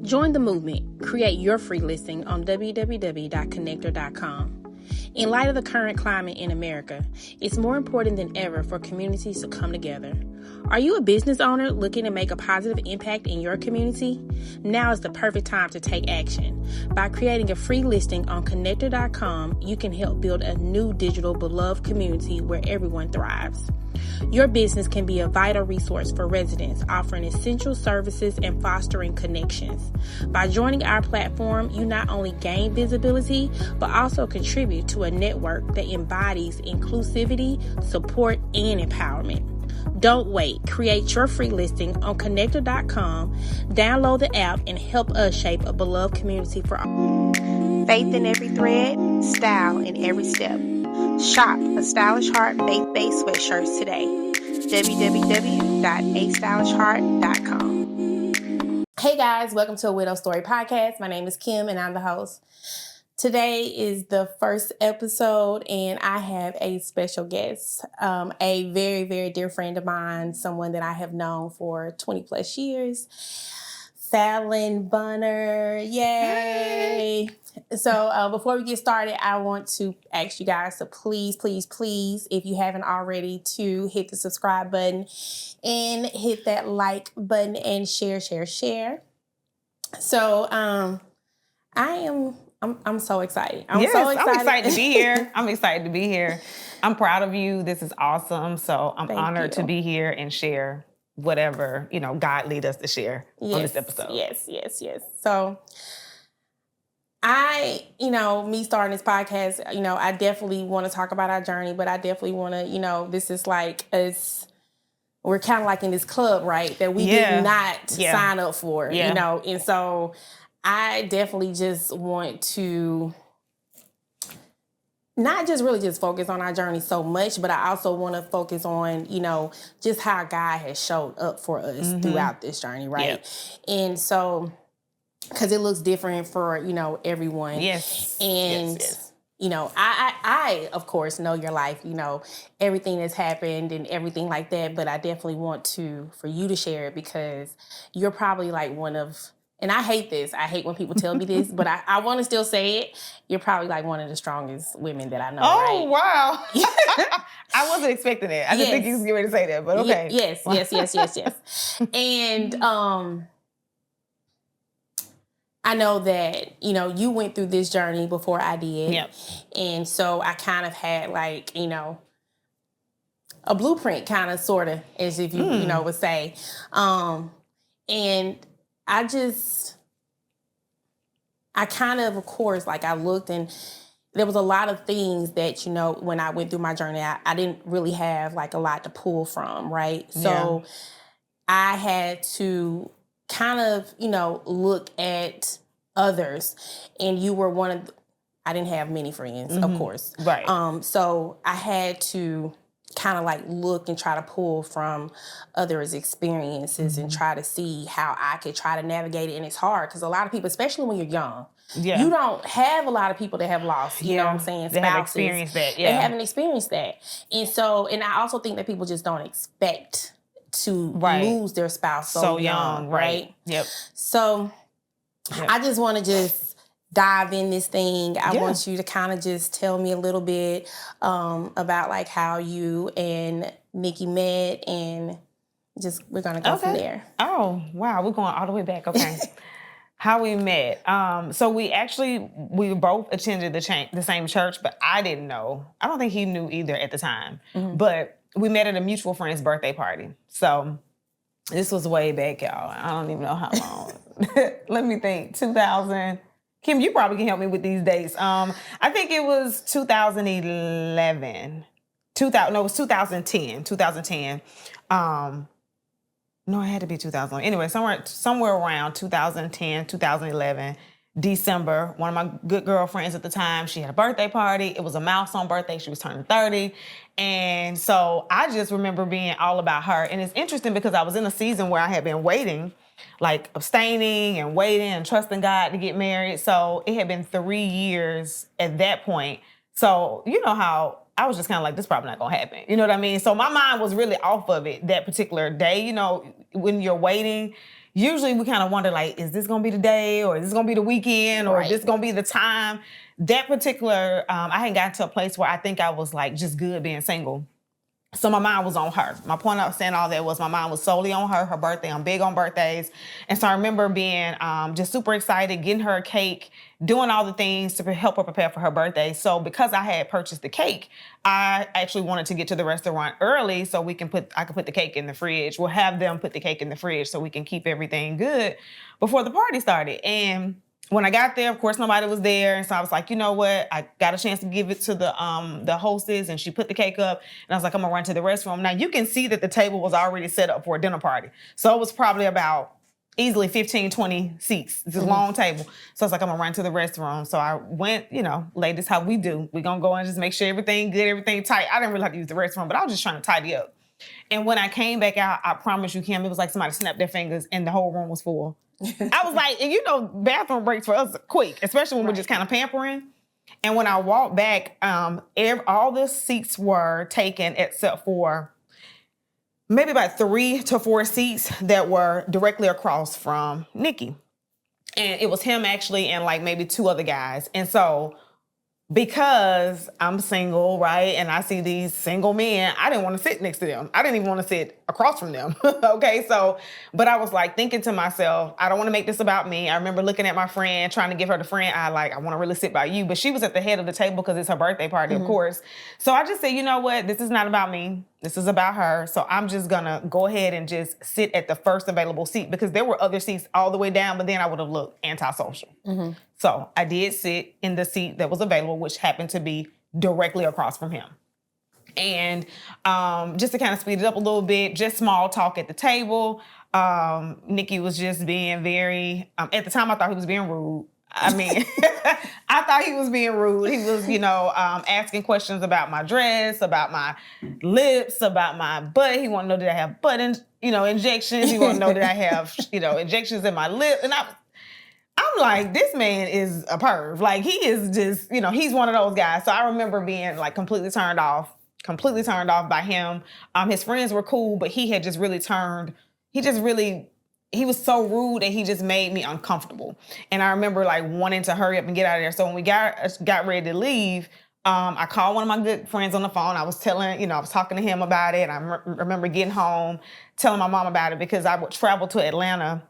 Join the movement. Create your free listing on www.connector.com. In light of the current climate in America, it's more important than ever for communities to come together. Are you a business owner looking to make a positive impact in your community? Now is the perfect time to take action. By creating a free listing on Connector.com, you can help build a new digital beloved community where everyone thrives. Your business can be a vital resource for residents, offering essential services and fostering connections. By joining our platform, you not only gain visibility, but also contribute to a network that embodies inclusivity, support, and empowerment. Don't wait. Create your free listing on Connector.com, download the app, and help us shape a beloved community for all. Faith in every thread, style in every step. Shop a Stylish Heart faith-based sweatshirts today. www.astylishheart.com. Hey guys, welcome to a Widow Story podcast. My name is Kim and I'm the host. Today is the first episode and I have a special guest, a very, very dear friend of mine, someone that I have known for 20 plus years. Falon Bunner, yay! Hey. So before we get started, I want to ask you guys to please, if you haven't already, to hit the subscribe button and hit that like button and share. So I'm so excited. I'm excited to be here. I'm excited to be here. I'm proud of you. This is awesome. So I'm honored to be here and share whatever, God lead us to share on this episode. Yes. So me starting this podcast, I definitely want to talk about our journey, but I definitely want to, this is like us. We're kind of like in this club, right? That we did not sign up for, and so I definitely just want to not just really just focus on our journey so much, but I also want to focus on, just how God has showed up for us throughout this journey, right? Yep. And so, because it looks different for, everyone. Yes. And, I, of course, know your life, everything that's happened and everything like that, but I definitely want for you to share it because you're probably like one of, and I hate this. I hate when people tell me this, but I want to still say it. You're probably like one of the strongest women that I know, right? Oh, wow. I wasn't expecting that. I didn't think you was getting ready to say that, but okay. Yes. And I know that, you went through this journey before I did. Yep. And so I kind of had like, a blueprint kind of, sort of, as if you, would say. And I kind of course, like I looked and there was a lot of things that, when I went through my journey, I didn't really have like a lot to pull from, right? So I had to kind of, look at others. And you were one of, I didn't have many friends, of course. Right. So I had to kind of like look and try to pull from others' experiences and try to see how I could try to navigate it. And it's hard because a lot of people, especially when you're young, you don't have a lot of people that have lost, you know what I'm saying, spouses. They haven't experienced that. They haven't experienced that. And so, and I also think that people just don't expect to lose their spouse so young, right? Yep. So I just want to dive in this thing. I want you to kind of just tell me a little bit about like how you and Nikki met and we're going to go from there. Oh, wow. We're going all the way back. Okay. How we met. So we both attended the same church, but I didn't know. I don't think he knew either at the time. But we met at a mutual friend's birthday party. So this was way back, y'all. I don't even know how long. Let me think. 2000. Kim, you probably can help me with these dates. I think it was 2011. It was 2010. 2010. No, it had to be 2000. Anyway, somewhere around 2010, 2011, December. One of my good girlfriends at the time, she had a birthday party. It was a milestone birthday. She was turning 30. And so I just remember being all about her. And it's interesting because I was in a season where I had been waiting, like abstaining and waiting and trusting God to get married. So it had been 3 years at that point. So you know how I was just kind of like, this is probably not going to happen. You know what I mean? So my mind was really off of it that particular day. When you're waiting, usually we kind of wonder, like, is this going to be the day, or is this going to be the weekend, or is this going to be the time? That particular, I hadn't gotten to a place where I think I was like just good being single. So my mind was on her. My point of saying all that was my mind was solely on her birthday. I'm big on birthdays. And so I remember being just super excited, getting her a cake, doing all the things to help her prepare for her birthday. So because I had purchased the cake, I actually wanted to get to the restaurant early so I could put the cake in the fridge. We'll have them put the cake in the fridge so we can keep everything good before the party started. And when I got there, of course, nobody was there. And so I was like, you know what? I got a chance to give it to the hostess, and she put the cake up. And I was like, I'm going to run to the restroom. Now, you can see that the table was already set up for a dinner party. So it was probably about easily 15, 20 seats. It's a long table. So I was like, I'm going to run to the restroom. So I went, ladies, how we do. We're going to go and just make sure everything good, everything tight. I didn't really have to use the restroom, but I was just trying to tidy up. And when I came back out, I promise you, Kim, it was like somebody snapped their fingers and the whole room was full. I was like, and bathroom breaks for us quick, especially when we're just kind of pampering. And when I walked back, all the seats were taken except for maybe about 3 to 4 seats that were directly across from Nikki. And it was him actually and like maybe 2 other guys. And so because I'm single, right, and I see these single men, I didn't want to sit next to them. I didn't even want to sit across from them, okay? So, but I was like thinking to myself, I don't want to make this about me. I remember looking at my friend, trying to give her the friend eye, like, I want to really sit by you. But she was at the head of the table because it's her birthday party, of course. So I just said, you know what? This is not about me. This is about her. So I'm just going to go ahead and just sit at the first available seat because there were other seats all the way down, but then I would have looked antisocial. So I did sit in the seat that was available, which happened to be directly across from him. And just to kind of speed it up a little bit, just small talk at the table. Nikki was just being very, at the time I thought he was being rude. I mean, I thought he was being rude. He was, asking questions about my dress, about my lips, about my butt. He wanted to know, did I have butt injections? He wanted to know, did I have, injections in my lip? And I'm like, this man is a perv. Like, he is just, he's one of those guys. So I remember being like completely turned off by him. His friends were cool, but he had just really he was so rude and he just made me uncomfortable. And I remember like wanting to hurry up and get out of there. So when we got ready to leave, I called one of my good friends on the phone. I was I was talking to him about it. I remember getting home, telling my mom about it because I would travel to Atlanta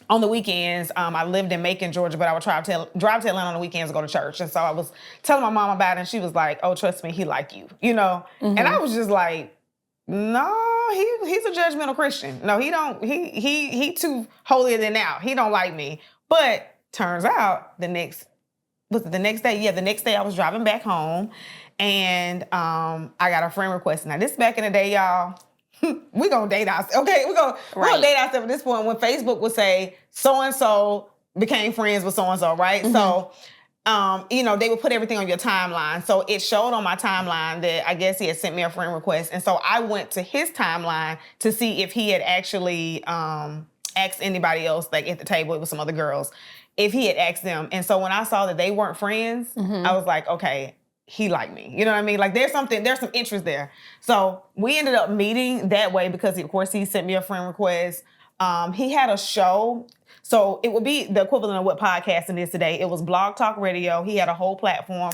on the weekends. I lived in Macon, Georgia, but I would drive to Atlanta on the weekends to go to church. And so I was telling my mom about it, and she was like, oh, trust me, he like you, And I was just like, no, he's a judgmental Christian. No, he don't. He too holier than thou. He don't like me. But turns out the next day? Yeah, the next day I was driving back home, and I got a friend request. Now this back in the day, y'all. We're gonna date ourselves. Okay, we're gonna date ourselves at this point when Facebook would say so-and-so became friends with so-and-so, right? So, they would put everything on your timeline. So it showed on my timeline that I guess he had sent me a friend request. And so I went to his timeline to see if he had actually asked anybody else, like at the table, it was some other girls, if he had asked them. And so when I saw that they weren't friends, I was like, okay, he liked me. You know what I mean? Like there's some interest there. So we ended up meeting that way because of course he sent me a friend request. He had a show. So it would be the equivalent of what podcasting is today. It was Blog Talk Radio. He had a whole platform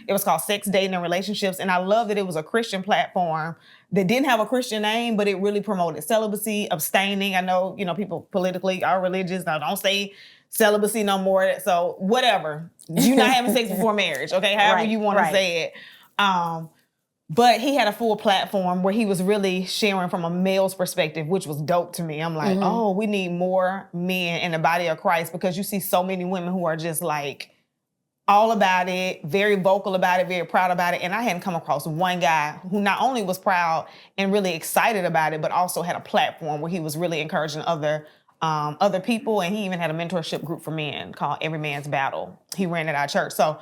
it was called Sex, Dating, and Relationships. And I love that it was a Christian platform that didn't have a Christian name, but it really promoted celibacy, abstaining. I know, people politically are religious. Now don't say celibacy no more. So whatever. You're not having sex before marriage, okay? However you want to say it. But he had a full platform where he was really sharing from a male's perspective, which was dope to me. I'm like, oh, we need more men in the body of Christ because you see so many women who are just like all about it, very vocal about it, very proud about it. And I hadn't come across one guy who not only was proud and really excited about it, but also had a platform where he was really encouraging other people. And he even had a mentorship group for men called Every Man's Battle. He ran at our church. So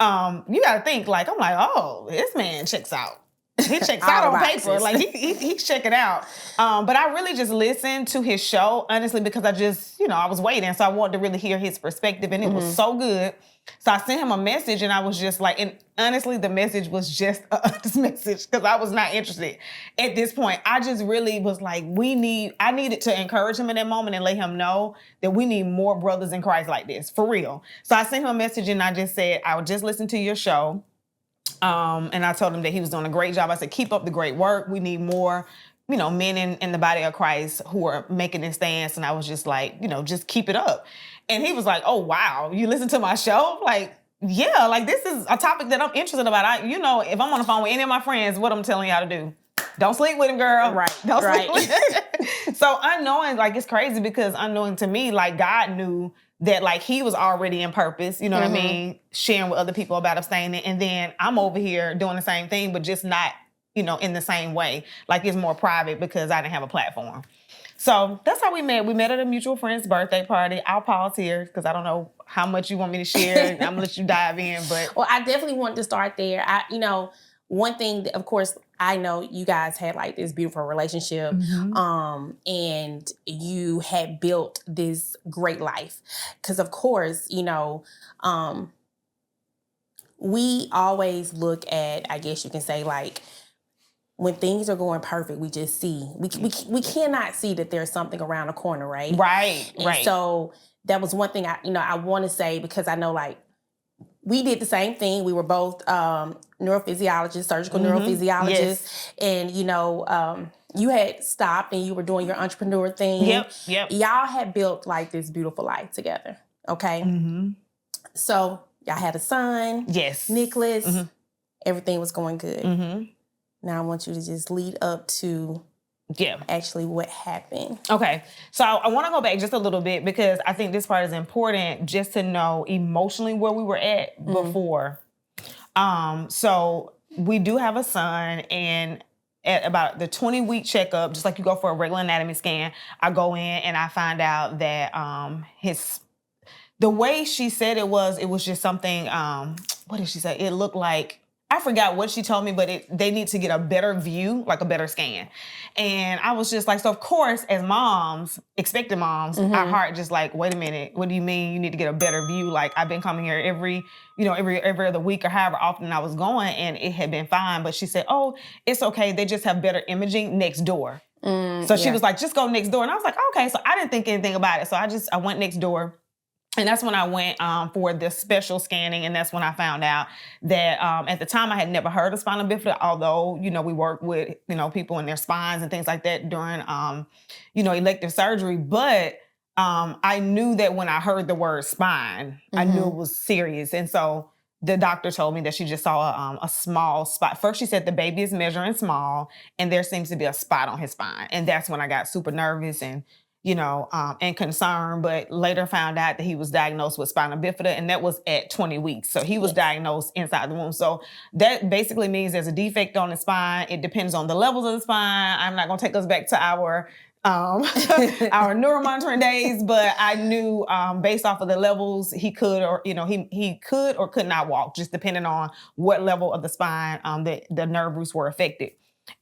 you got to think, like, I'm like, oh, this man checks out. He checks out on paper. Like, he's checking out. But I really just listened to his show, honestly, because I just, I was waiting. So I wanted to really hear his perspective. And it was so good So I sent him a message and I was just like, and honestly, the message was just a honest message because I was not interested at this point. I just really was like, I needed to encourage him in that moment and let him know that we need more brothers in Christ like this, for real. So I sent him a message and I just said, I would just listen to your show. And I told him that he was doing a great job. I said, keep up the great work. We need more, men in the body of Christ who are making this stance. And I was just like, just keep it up. And he was like, oh, wow, you listen to my show? Like, yeah, like this is a topic that I'm interested about. If I'm on the phone with any of my friends, what I'm telling y'all to do. Don't sleep with him, girl. Right. Don't sleep with him. So unknowing, like, it's crazy because unknowing to me, like, God knew that, like, he was already in purpose, you know what I mean? Sharing with other people about abstaining. And then I'm over here doing the same thing, but just not, in the same way. Like, it's more private because I didn't have a platform. So that's how we met. We met at a mutual friend's birthday party. I'll pause here because I don't know how much you want me to share. I'm going to let you dive in. But well, I definitely want to start there. One thing, of course, I know you guys had like this beautiful relationship, and you had built this great life. Because of course, we always look at, I guess you can say, like, when things are going perfect, we just see. We cannot see that there's something around the corner, right? Right. So that was one thing I want to say, because I know, like, we did the same thing. We were both neurophysiologists, surgical neurophysiologists. Yes. And, you had stopped and you were doing your entrepreneur thing. Yep. Y'all had built like this beautiful life together. Okay. So y'all had a son. Yes. Nicholas. Everything was going good. Now I want you to just lead up to actually what happened. Okay. So I want to go back just a little bit because I think this part is important just to know emotionally where we were at before. So we do have a son, and at about the 20-week checkup, just like you go for a regular anatomy scan, I go in and I find out that the way she said it was just something, what did she say? It looked like, I forgot what she told me, but they need to get a better view, like a better scan. And I was just like, so of course, as moms, expecting moms, our heart just like, wait a minute, what do you mean you need to get a better view? Like, I've been coming here every other week or however often I was going, and it had been fine. But she said, oh, it's okay. They just have better imaging next door. So she was like, just go next door. And I was like, okay. So I didn't think anything about it. So I went next door. And that's when I went for the special scanning, and that's when I found out that at the time I had never heard of spinal bifida, although, we work with, people in their spines and things like that during, elective surgery. But I knew that when I heard the word spine, I knew it was serious. And so the doctor told me that she just saw a small spot. First, she said the baby is measuring small, and there seems to be a spot on his spine. And that's when I got super nervous and and concerned, but later found out that he was diagnosed with spinal bifida, and that was at 20 weeks. So he was diagnosed inside the womb. So that basically means there's a defect on the spine. It depends on the levels of the spine. I'm not going to take us back to our neuromonitoring days, but I knew based off of the levels he could or could not walk, just depending on what level of the spine the nerve roots were affected.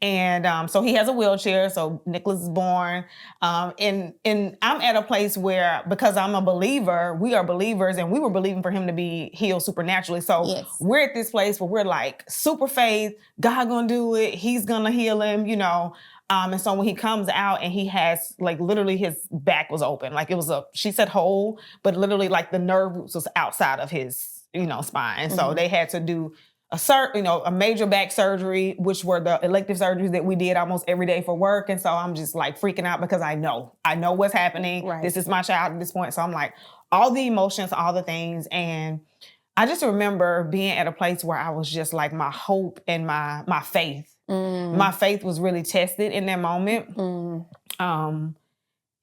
And so he has a wheelchair. So Nicholas is born. And I'm at a place where, because I'm a believer, we are believers, and we were believing for him to be healed supernaturally. So we're at this place where we're like, super faith, God gonna do it. He's gonna heal him, and so when he comes out and he has, like, literally his back was open. Like, it was she said hole, but literally like the nerve roots was outside of his, spine. And so they had to do a major back surgery, which were the elective surgeries that we did almost every day for work. And so I'm just like freaking out because I know what's happening. Right. This is my child at this point. So I'm like, all the emotions, all the things. And I just remember being at a place where I was just like, my hope and my faith. My faith was really tested in that moment.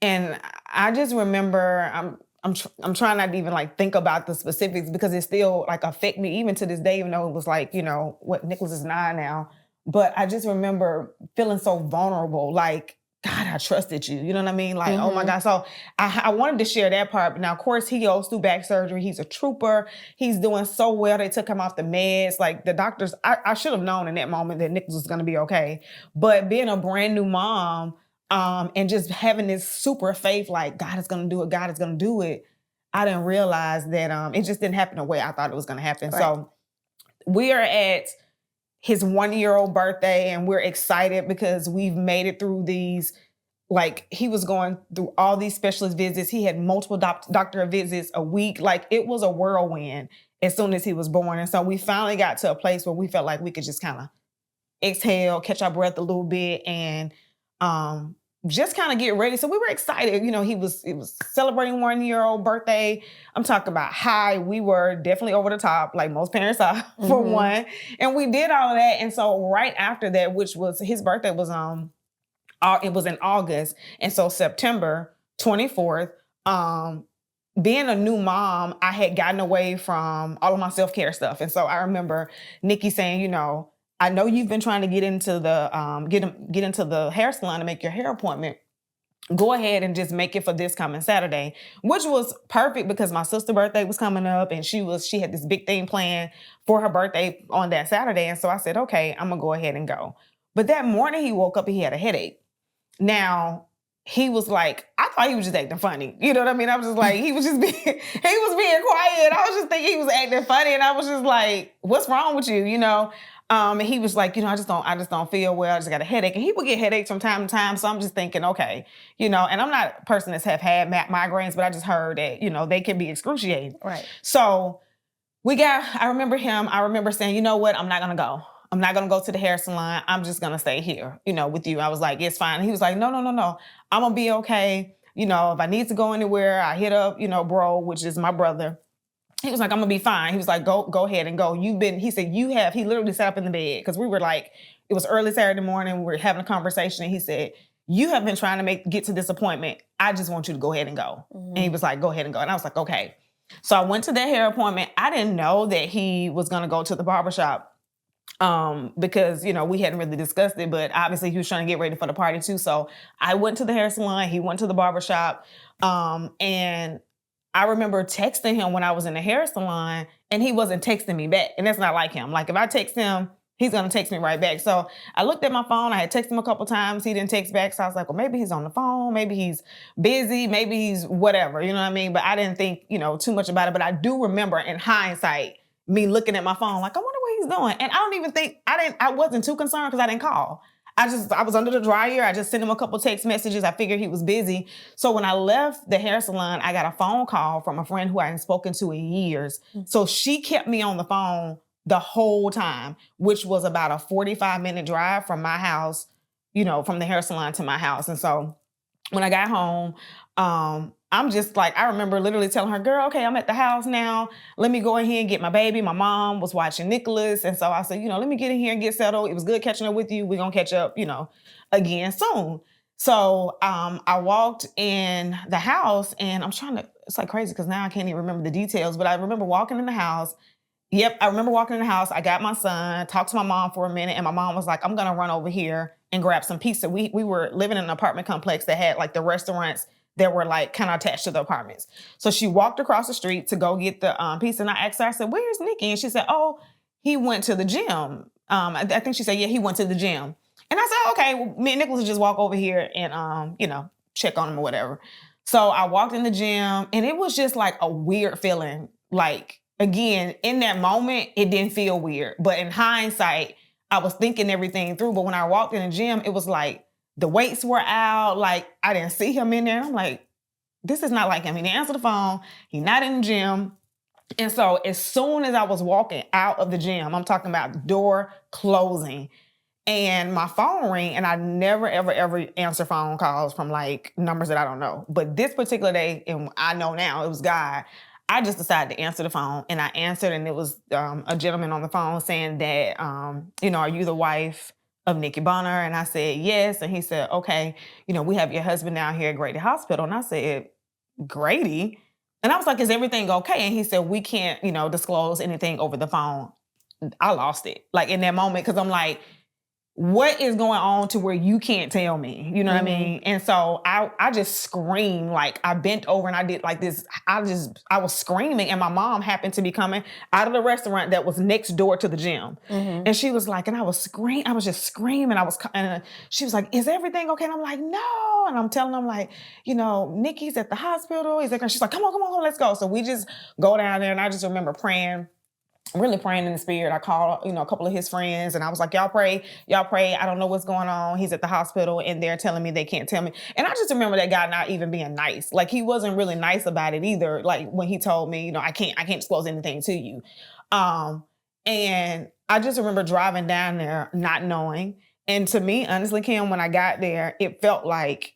And I just remember, I'm trying not to even like think about the specifics because it still like affect me even to this day, even though it was like, what, Nicholas is 9 now. But I just remember feeling so vulnerable, like, God, I trusted you. You know what I mean? Like, oh my God. So I wanted to share that part. But now, of course, he goes through back surgery. He's a trooper. He's doing so well. They took him off the meds. Like, the doctors, I should have known in that moment that Nicholas was going to be okay. But being a brand new mom, and just having this super faith, like, God is going to do it. God is going to do it. I didn't realize that it just didn't happen the way I thought it was going to happen. Right. So we are at his 1-year-old birthday, and we're excited because we've made it through these. Like, he was going through all these specialist visits. He had multiple doctor visits a week. Like, it was a whirlwind as soon as he was born. And so we finally got to a place where we felt like we could just kind of exhale, catch our breath a little bit, and just kind of get ready. So we were excited. You know, it was celebrating 1-year-old birthday. I'm talking about high. We were definitely over the top, like most parents are, for one. And we did all of that. And so right after that, which was his birthday was it was in August. And so September 24th, being a new mom, I had gotten away from all of my self-care stuff. And so I remember Nikki saying, you know, I know you've been trying to get into the get into the hair salon to make your hair appointment. Go ahead and just make it for this coming Saturday, which was perfect because my sister's birthday was coming up and she had this big thing planned for her birthday on that Saturday. And so I said, okay, I'm gonna go ahead and go. But that morning he woke up and he had a headache. Now, he was like, I thought he was just acting funny. You know what I mean? I was just like, he was being quiet. I was just thinking he was acting funny. And I was just like, what's wrong with you? You know? And he was like, you know, I just don't feel well. I just got a headache. And he would get headaches from time to time. So I'm just thinking, okay, you know, and I'm not a person that's have had migraines, but I just heard that, you know, they can be excruciating. Right. So I remember saying, you know what? I'm not going to go. I'm not going to go to the hair salon. I'm just going to stay here, you know, with you. I was like, it's fine. And he was like, no. I'm going to be okay. You know, if I need to go anywhere, I hit up, you know, bro, which is my brother. He was like, I'm going to be fine. He was like, go ahead and go. He said, he literally sat up in the bed because we were like, it was early Saturday morning. We were having a conversation and he said, you have been trying to get to this appointment. I just want you to go ahead and go. Mm-hmm. And he was like, go ahead and go. And I was like, okay. So I went to that hair appointment. I didn't know that he was going to go to the barbershop because, you know, we hadn't really discussed it, but obviously he was trying to get ready for the party too. So I went to the hair salon. He went to the barbershop. And I remember texting him when I was in the hair salon and he wasn't texting me back. And that's not like him. Like if I text him, he's going to text me right back. So I looked at my phone. I had texted him a couple times. He didn't text back. So I was like, well, maybe he's on the phone. Maybe he's busy. Maybe he's whatever. You know what I mean? But I didn't think, you know, too much about it. But I do remember in hindsight, me looking at my phone, like, I wonder what he's doing. And I don't even think, I wasn't too concerned because I didn't call. I was under the dryer. I just sent him a couple text messages. I figured he was busy. So when I left the hair salon, I got a phone call from a friend who I hadn't spoken to in years. Mm-hmm. So she kept me on the phone the whole time, which was about a 45-minute drive from my house, you know, from the hair salon to my house. And so when I got home, I'm just like, I remember literally telling her, girl, okay, I'm at the house now. Let me go in here and get my baby. My mom was watching Nicholas. And so I said, you know, let me get in here and get settled. It was good catching up with you. We're going to catch up, you know, again soon. So I walked in the house and it's like crazy because now I can't even remember the details, but I remember walking in the house. Yep, I remember walking in the house. I got my son, talked to my mom for a minute, and my mom was like, I'm going to run over here and grab some pizza. We were living in an apartment complex that had like the restaurants that were like kind of attached to the apartments. So she walked across the street to go get the pizza, and I asked her, I said, where's Nikki? And she said, oh, he went to the gym. I think she said, yeah, he went to the gym. And I said, okay, well, me and Nicholas just walk over here and, you know, check on him or whatever. So I walked in the gym, and it was just like a weird feeling, like, again, in that moment, it didn't feel weird. But in hindsight, I was thinking everything through. But when I walked in the gym, it was like the weights were out. Like I didn't see him in there. I'm like, this is not like him. He didn't answer the phone. He's not in the gym. And so as soon as I was walking out of the gym, I'm talking about the door closing and my phone rang, and I never, ever, ever answer phone calls from like numbers that I don't know. But this particular day, and I know now it was God, I just decided to answer the phone, and I answered, and it was a gentleman on the phone saying that, you know, are you the wife of Nikki Bonner? And I said, yes. And he said, okay, you know, we have your husband down here at Grady Hospital. And I said, Grady? And I was like, is everything okay? And he said, we can't, you know, disclose anything over the phone. I lost it, like in that moment, because I'm like, what is going on to where you can't tell me? You know what I mean? And so I just screamed, like I bent over and I did like this. I was screaming, and my mom happened to be coming out of the restaurant that was next door to the gym. And she was like, and I was just screaming. And she was like, is everything okay? And I'm like, no. And I'm telling them like, Nikki's at the hospital. She's like, come on, let's go. So we just go down there, and I just remember really praying in the spirit. I called, a couple of his friends, and I was like, y'all pray. I don't know what's going on. He's at the hospital, and they're telling me they can't tell me. And I just remember that guy not even being nice. Like, he wasn't really nice about it either. Like, when he told me, I can't disclose anything to you. And I just remember driving down there not knowing. And to me, honestly, Kim, when I got there, it felt like,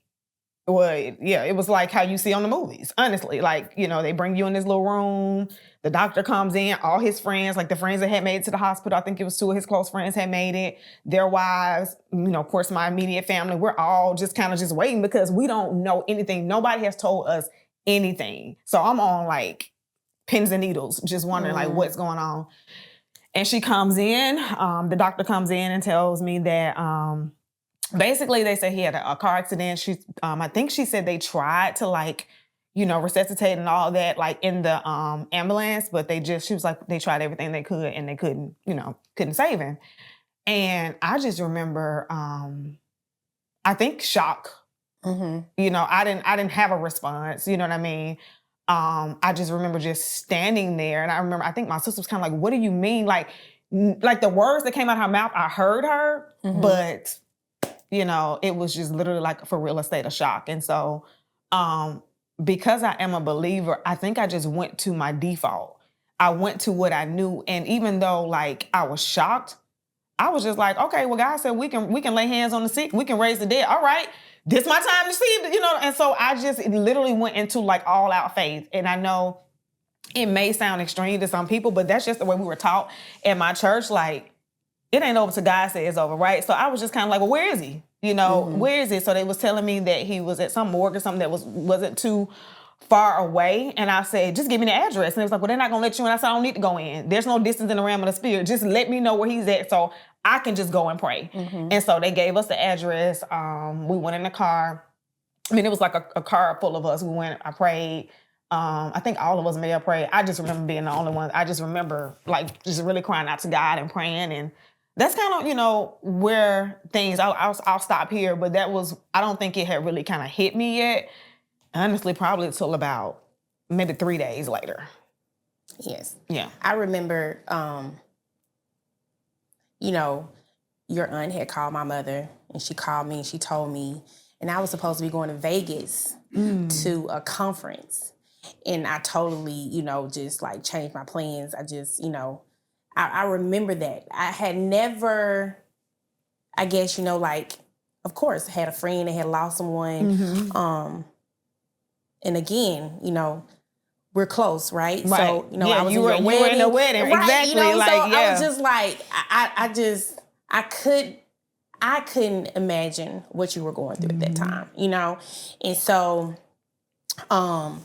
it was like how you see on the movies, honestly. Like, they bring you in this little room. The doctor comes in, all his friends, like the friends that had made it to the hospital, I think it was 2 of his close friends had made it, their wives, of course, my immediate family. We're all just kind of just waiting because we don't know anything. Nobody has told us anything. So I'm on like pins and needles, just wondering like what's going on. And she comes in, the doctor comes in and tells me that basically they said he had a car accident. I think she said they tried to like, resuscitate and all that, like in the ambulance, but she was like, they tried everything they could and they couldn't save him. And I just remember, I think shock. I didn't have a response, you know what I mean? I just remember just standing there, and I think my sister was kind of like, what do you mean? Like the words that came out of her mouth, I heard her, but it was just literally like for real a state of shock. And so, because I am a believer, I think I just went to my default. I went to what I knew. And even though like I was shocked, I was just like, okay, well, God said we can lay hands on the sick, we can raise the dead. All right, this my time to see, And so I just literally went into like all out faith. And I know it may sound extreme to some people, but that's just the way we were taught at my church. Like, it ain't over till God says it's over, right? So I was just kind of like, well, where is he? Where is it? So they was telling me that he was at some morgue or something that wasn't too far away. And I said, just give me the address. And they was like, well, they're not going to let you in. I said, I don't need to go in. There's no distance in the realm of the spirit. Just let me know where he's at so I can just go and pray. And so they gave us the address. We went in the car. I mean, it was like a car full of us. We went, I prayed. I think all of us may have prayed. I just remember being the only one. I just remember like just really crying out to God and praying. And that's kind of, where things, I'll stop here, but I don't think it had really kind of hit me yet. Honestly, probably until about maybe 3 days later. Yes. Yeah. I remember, your aunt had called my mother, and she called me and she told me, and I was supposed to be going to Vegas to a conference. And I totally, just like changed my plans. I just, I remember that. I had never, I guess, of course, had a friend that had lost someone. And again, we're close, right? Right. So, I was you were in the wedding. Right? Exactly. So I was just like, I couldn't imagine what you were going through at that time, And so, and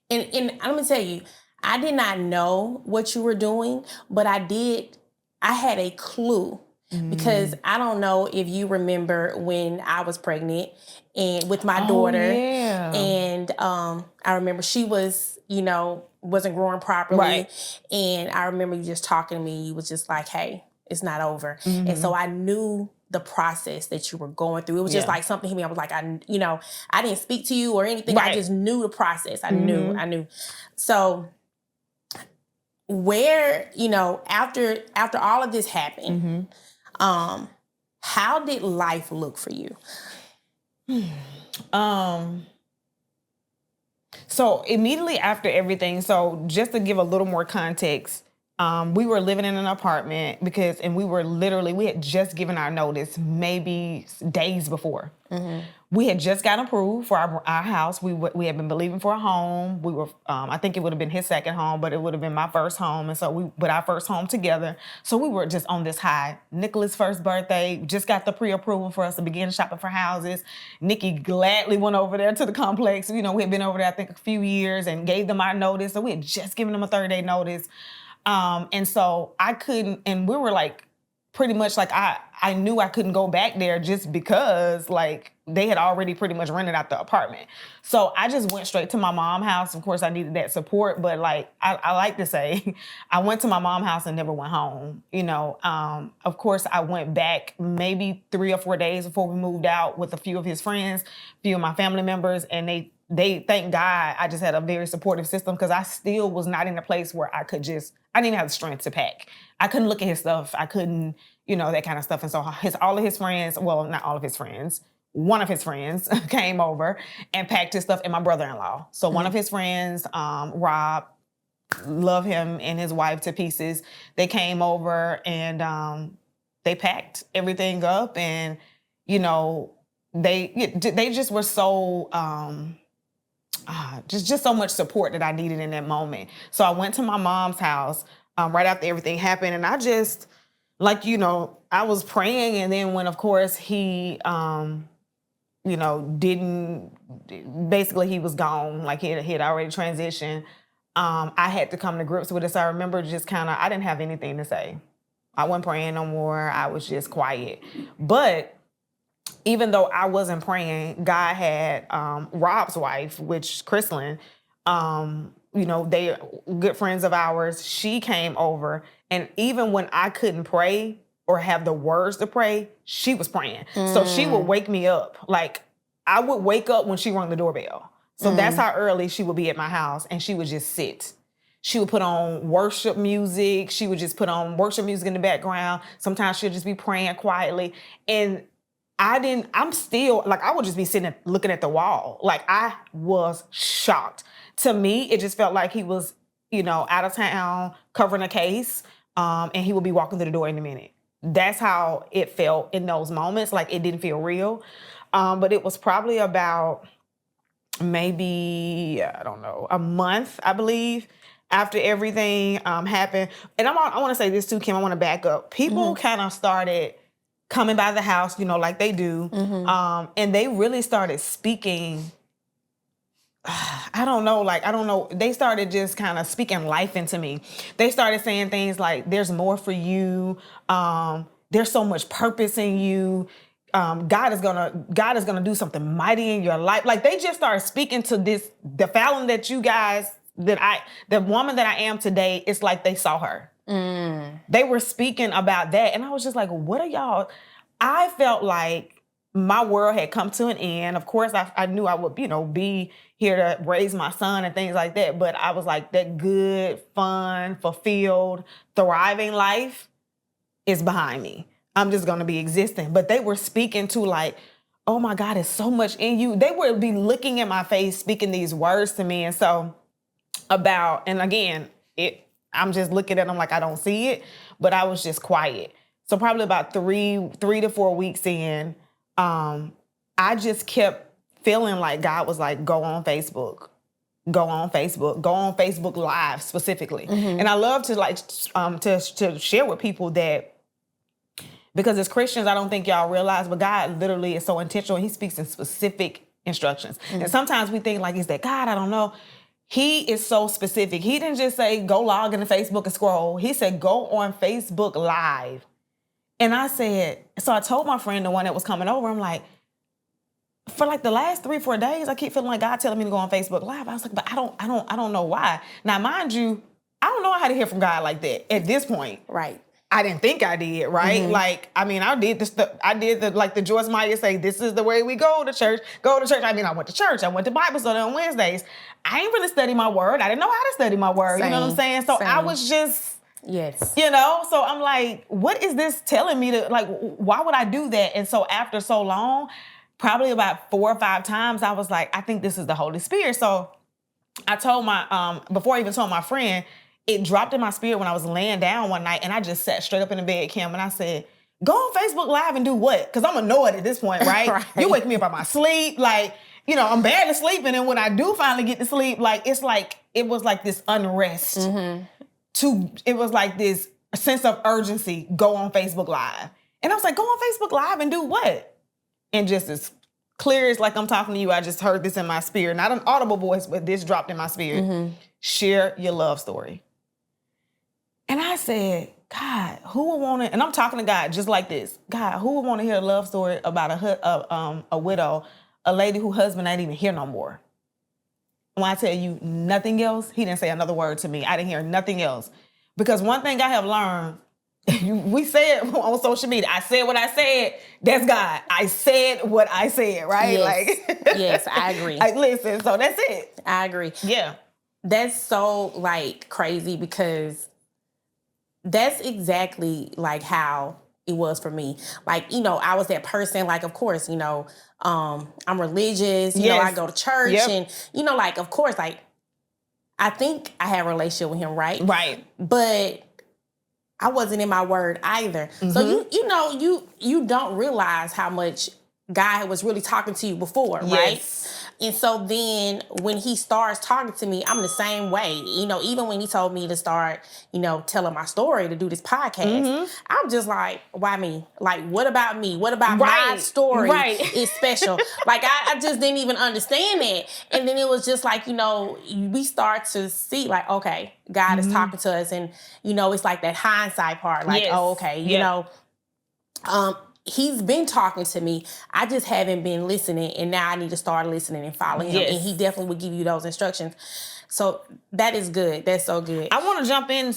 I'm gonna tell you, I did not know what you were doing, but I had a clue. Because I don't know if you remember when I was pregnant and with my daughter. Yeah. And I remember she was, wasn't growing properly. Right. And I remember you just talking to me. You was just like, hey, it's not over. And so I knew the process that you were going through. It was just like something hit me. I was like, I didn't speak to you or anything. Right. I just knew the process. I knew. So where, after all of this happened, how did life look for you? So immediately after everything, so just to give a little more context, we were living in an apartment and we had just given our notice maybe days before. We had just gotten approved for our house. We had been believing for a home. We were, I think it would have been his second home, but it would have been my first home. And so we put our first home together. So we were just on this high. Nicholas' first birthday, just got the pre-approval for us to begin shopping for houses. Nikki gladly went over there to the complex. We had been over there, I think, a few years and gave them our notice. So we had just given them a 30-day notice. And so I couldn't, and we were like, pretty much like I I knew I couldn't go back there just because like they had already pretty much rented out the apartment. So I just went straight to my mom's house. Of course, I needed that support, but like I like to say, I went to my mom's house and never went home. You know, of course, I went back maybe 3 or 4 days before we moved out with a few of his friends, a few of my family members, and they thank God I just had a very supportive system because I still was not in a place where I didn't even have the strength to pack. I couldn't look at his stuff. I couldn't, you know, that kind of stuff. And so all of his friends, well, not all of his friends, one of his friends came over and packed his stuff, and my brother-in-law. So one of his friends, Rob, love him and his wife to pieces. They came over and they packed everything up, and, you know, they just were so, just so much support that I needed in that moment. So I went to my mom's house right after everything happened, and I just, like, you know, I was praying, and then when, of course, he, you know, basically he was gone, like he had already transitioned, I had to come to grips with it. So I remember just I didn't have anything to say. I wasn't praying no more. I was just quiet. But even though I wasn't praying, God had Rob's wife, which Chrislyn, you know, they good friends of ours. She came over, and even when I couldn't pray or have the words to pray, she was praying. So she would wake me up. Like, I would wake up when she rang the doorbell. So that's how early she would be at my house, and she would just sit. She would put on worship music. She would just put on worship music in the background. Sometimes she'll just be praying quietly. And I'm still, like, I would just be sitting looking at the wall. Like, I was shocked. To me, it just felt like he was, you know, out of town covering a case, and he would be walking through the door in a minute. That's how it felt in those moments. Like, it didn't feel real. But it was probably about maybe, I don't know, a month, I believe, after everything happened. And I want to say this too, Kim, I want to back up. People kind of started coming by the house, you know, like they do. And they really started speaking, I don't know. They started just kind of speaking life into me. They started saying things like, there's more for you. There's so much purpose in you. God is gonna do something mighty in your life. Like, they just started speaking to the Falon that you guys, the woman that I am today, it's like they saw her. They were speaking about that. And I was just like, what are y'all? I felt like my world had come to an end. Of course, I knew I would, you know, be here to raise my son and things like that. But I was like, that good, fun, fulfilled, thriving life is behind me. I'm just going to be existing. But they were speaking to, like, oh my God, there's so much in you. They would be looking at my face, speaking these words to me. And so and again, I'm just looking at them like I don't see it, but I was just quiet. So probably about 3 to 4 weeks in, I just kept feeling like God was like, go on Facebook Live specifically. And I love to to share with people that, because as Christians, I don't think y'all realize, but God literally is so intentional. He speaks in specific instructions. And sometimes we think like, is that God? I don't know. He is so specific. He didn't just say, go log into Facebook and scroll. He said, go on Facebook Live. And I said, so I told my friend, the one that was coming over, I'm like, for like the last 3-4 days, I keep feeling like God telling me to go on Facebook Live. I was like, but I don't know why. Now, mind you, I don't know how to hear from God like that at this point. Right. I didn't think I did, right? Like, I mean, I did like the Joyce Meyer say, this is the way we go to church. I mean, I went to church. I went to Bible study on Wednesdays. I ain't really study my word. I didn't know how to study my word. You know what I'm saying? So I was just, you know, so I'm like, what is this telling me to, like, why would I do that? And so after so long, probably about 4 or 5 times, I was like, I think this is the Holy Spirit. So I told before I even told my friend, it dropped in my spirit when I was laying down one night, and I just sat straight up in the bed, Kim, and I said, go on Facebook Live and do what? Because I'm annoyed at this point, right? You wake me up out my sleep. Like, you know, I'm barely sleeping, and when I do finally get to sleep, like, it was like this unrest. It was like this sense of urgency, go on Facebook Live. And I was like, go on Facebook Live and do what? And just as clear as like I'm talking to you, I just heard this in my spirit. Not an audible voice, but this dropped in my spirit. Share your love story. And I said, God, who would want to, and I'm talking to God just like this. God, who would want to hear a love story about a widow, a lady whose husband ain't even here no more? When I tell you nothing else, he didn't say another word to me. I didn't hear nothing else. Because one thing I have learned, we said on social media, I said what I said, that's God. I said what I said, right? Yes. Like, yes, I agree. Listen, so that's it. I agree. Yeah. That's so like crazy because that's exactly like how it was for me. Like, you know, I was that person, like, of course, you know, I'm religious, you know, I go to church and, you know, like, of course, like, I think I had a relationship with him, right? Right. But I wasn't in my word either. So you know, you don't realize how much God was really talking to you before, right? And so then when he starts talking to me, I'm the same way. You know, even when he told me to start, you know, telling my story to do this podcast, I'm just like, why me? Like, what about me? What about my story is special? Like, I just didn't even understand that. And then it was just like, you know, we start to see like, okay, God is talking to us. And, you know, it's like that hindsight part. Like, oh, okay, you know, he's been talking to me. I just haven't been listening, and now I need to start listening and following him. And he definitely would give you those instructions. So that is good. That's so good. I want to jump in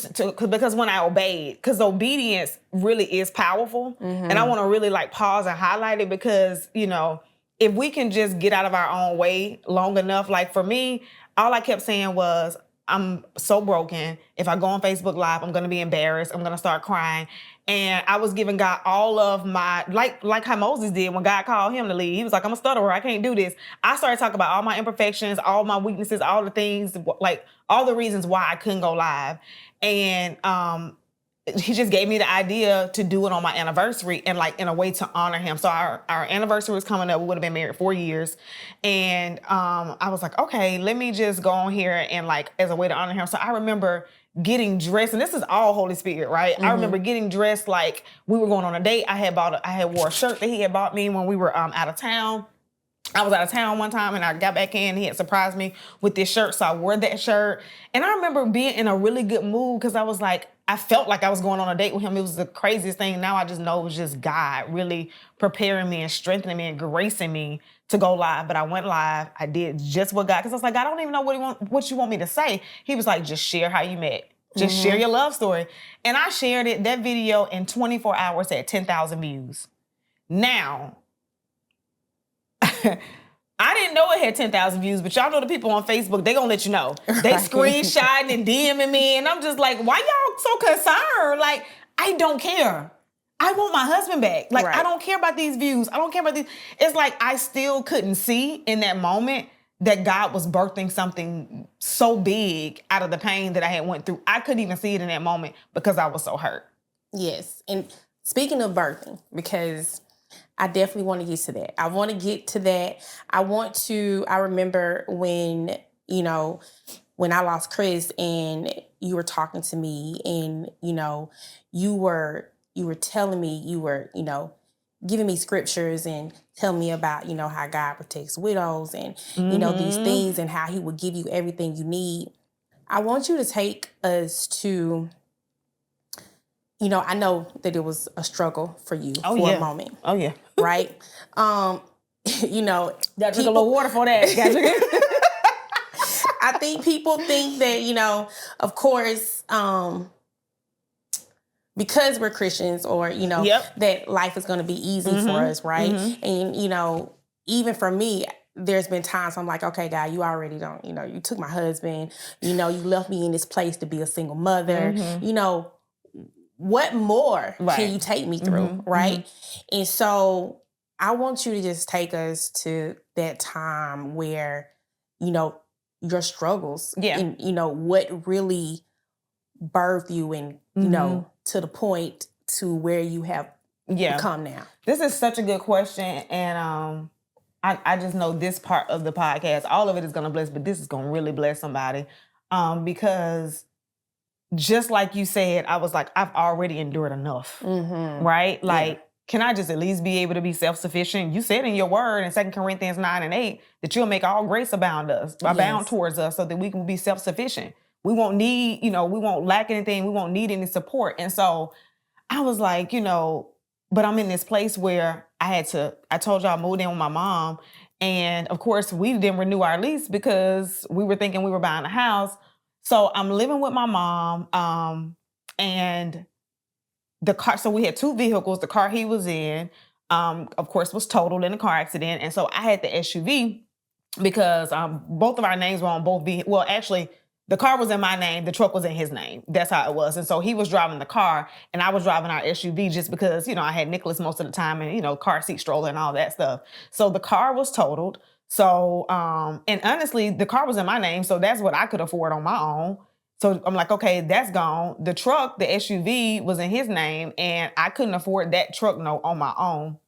because when I obeyed, because obedience really is powerful, and I want to really like pause and highlight it because, you know, if we can just get out of our own way long enough, like for me, all I kept saying was, I'm so broken. If I go on Facebook Live, I'm going to be embarrassed. I'm going to start crying. And I was giving God all of my, like how Moses did when God called him to leave. He was like, I'm a stutterer. I can't do this. I started talking about all my imperfections, all my weaknesses, all the things, like all the reasons why I couldn't go live. And he just gave me the idea to do it on my anniversary and like in a way to honor him. So our anniversary was coming up. We would have been married 4 years. And I was like, okay, let me just go on here and like as a way to honor him. So I remember getting dressed, and this is all Holy Spirit, right? I remember getting dressed like we were going on a date. I had wore a shirt that he had bought me when we were out of town. I was out of town one time and I got back in. He had surprised me with this shirt, so I wore that shirt. And I remember being in a really good mood because I was like, I felt like I was going on a date with him. It was the craziest thing. Now I just know it was just God really preparing me and strengthening me and gracing me to go live. But I went live. I did just what God, because I was like, I don't even know what you want me to say. He was like, just share how you met. Just share your love story. And I shared it, that video in 24 hours had 10,000 views. Now, I didn't know it had 10,000 views, but y'all know the people on Facebook, they gonna let you know. They screenshotting and DMing me, and I'm just like, why y'all so concerned? Like, I don't care. I want my husband back. Like, I don't care about these views. I don't care about these. It's like I still couldn't see in that moment that God was birthing something so big out of the pain that I had went through. I couldn't even see it in that moment because I was so hurt. Yes. And speaking of birthing, because I definitely want to get to that. I want to get to that. I remember when, you know, when I lost Chris and you were talking to me and, you know, you were telling me, you were, you know, giving me scriptures and telling me about, you know, how God protects widows and, you know, these things and how he will give you everything you need. I want you to take us to, you know, I know that it was a struggle for you for a moment. Oh, yeah. Right? You know. That took a little water for that. I think people think that, you know, of course, because we're Christians or, you know, that life is going to be easy for us, right? And, you know, even for me, there's been times I'm like, okay, God, you already don't, you know, you took my husband, you know, you left me in this place to be a single mother, you know, what more can you take me through, right? And so I want you to just take us to that time where, you know, your struggles and, you know, what really birthed you and, you know, to the point to where you have become now. This is such a good question. And I just know this part of the podcast, all of it is going to bless, but this is going to really bless somebody because just like you said, I was like, I've already endured enough, right? Like, can I just at least be able to be self-sufficient? You said in your word in 2 Corinthians 9:8 that you'll make all grace abound towards us so that we can be self-sufficient. We won't need, we won't lack anything. We won't need any support. And so I was like, but I'm in this place where I told y'all I moved in with my mom. And of course, we didn't renew our lease because we were thinking we were buying a house. So I'm living with my mom. And the car, so we had 2 vehicles. The car he was in, of course, was totaled in a car accident. And so I had the SUV because both of our names were on both vehicles. Well, actually, the car was in my name. The truck was in his name. That's how it was. And so he was driving the car and I was driving our SUV just because, I had Nicholas most of the time and, car seat stroller and all that stuff. So the car was totaled. So, and honestly, the car was in my name. So that's what I could afford on my own. So I'm like, okay, that's gone. The truck, the SUV was in his name and I couldn't afford that truck note on my own.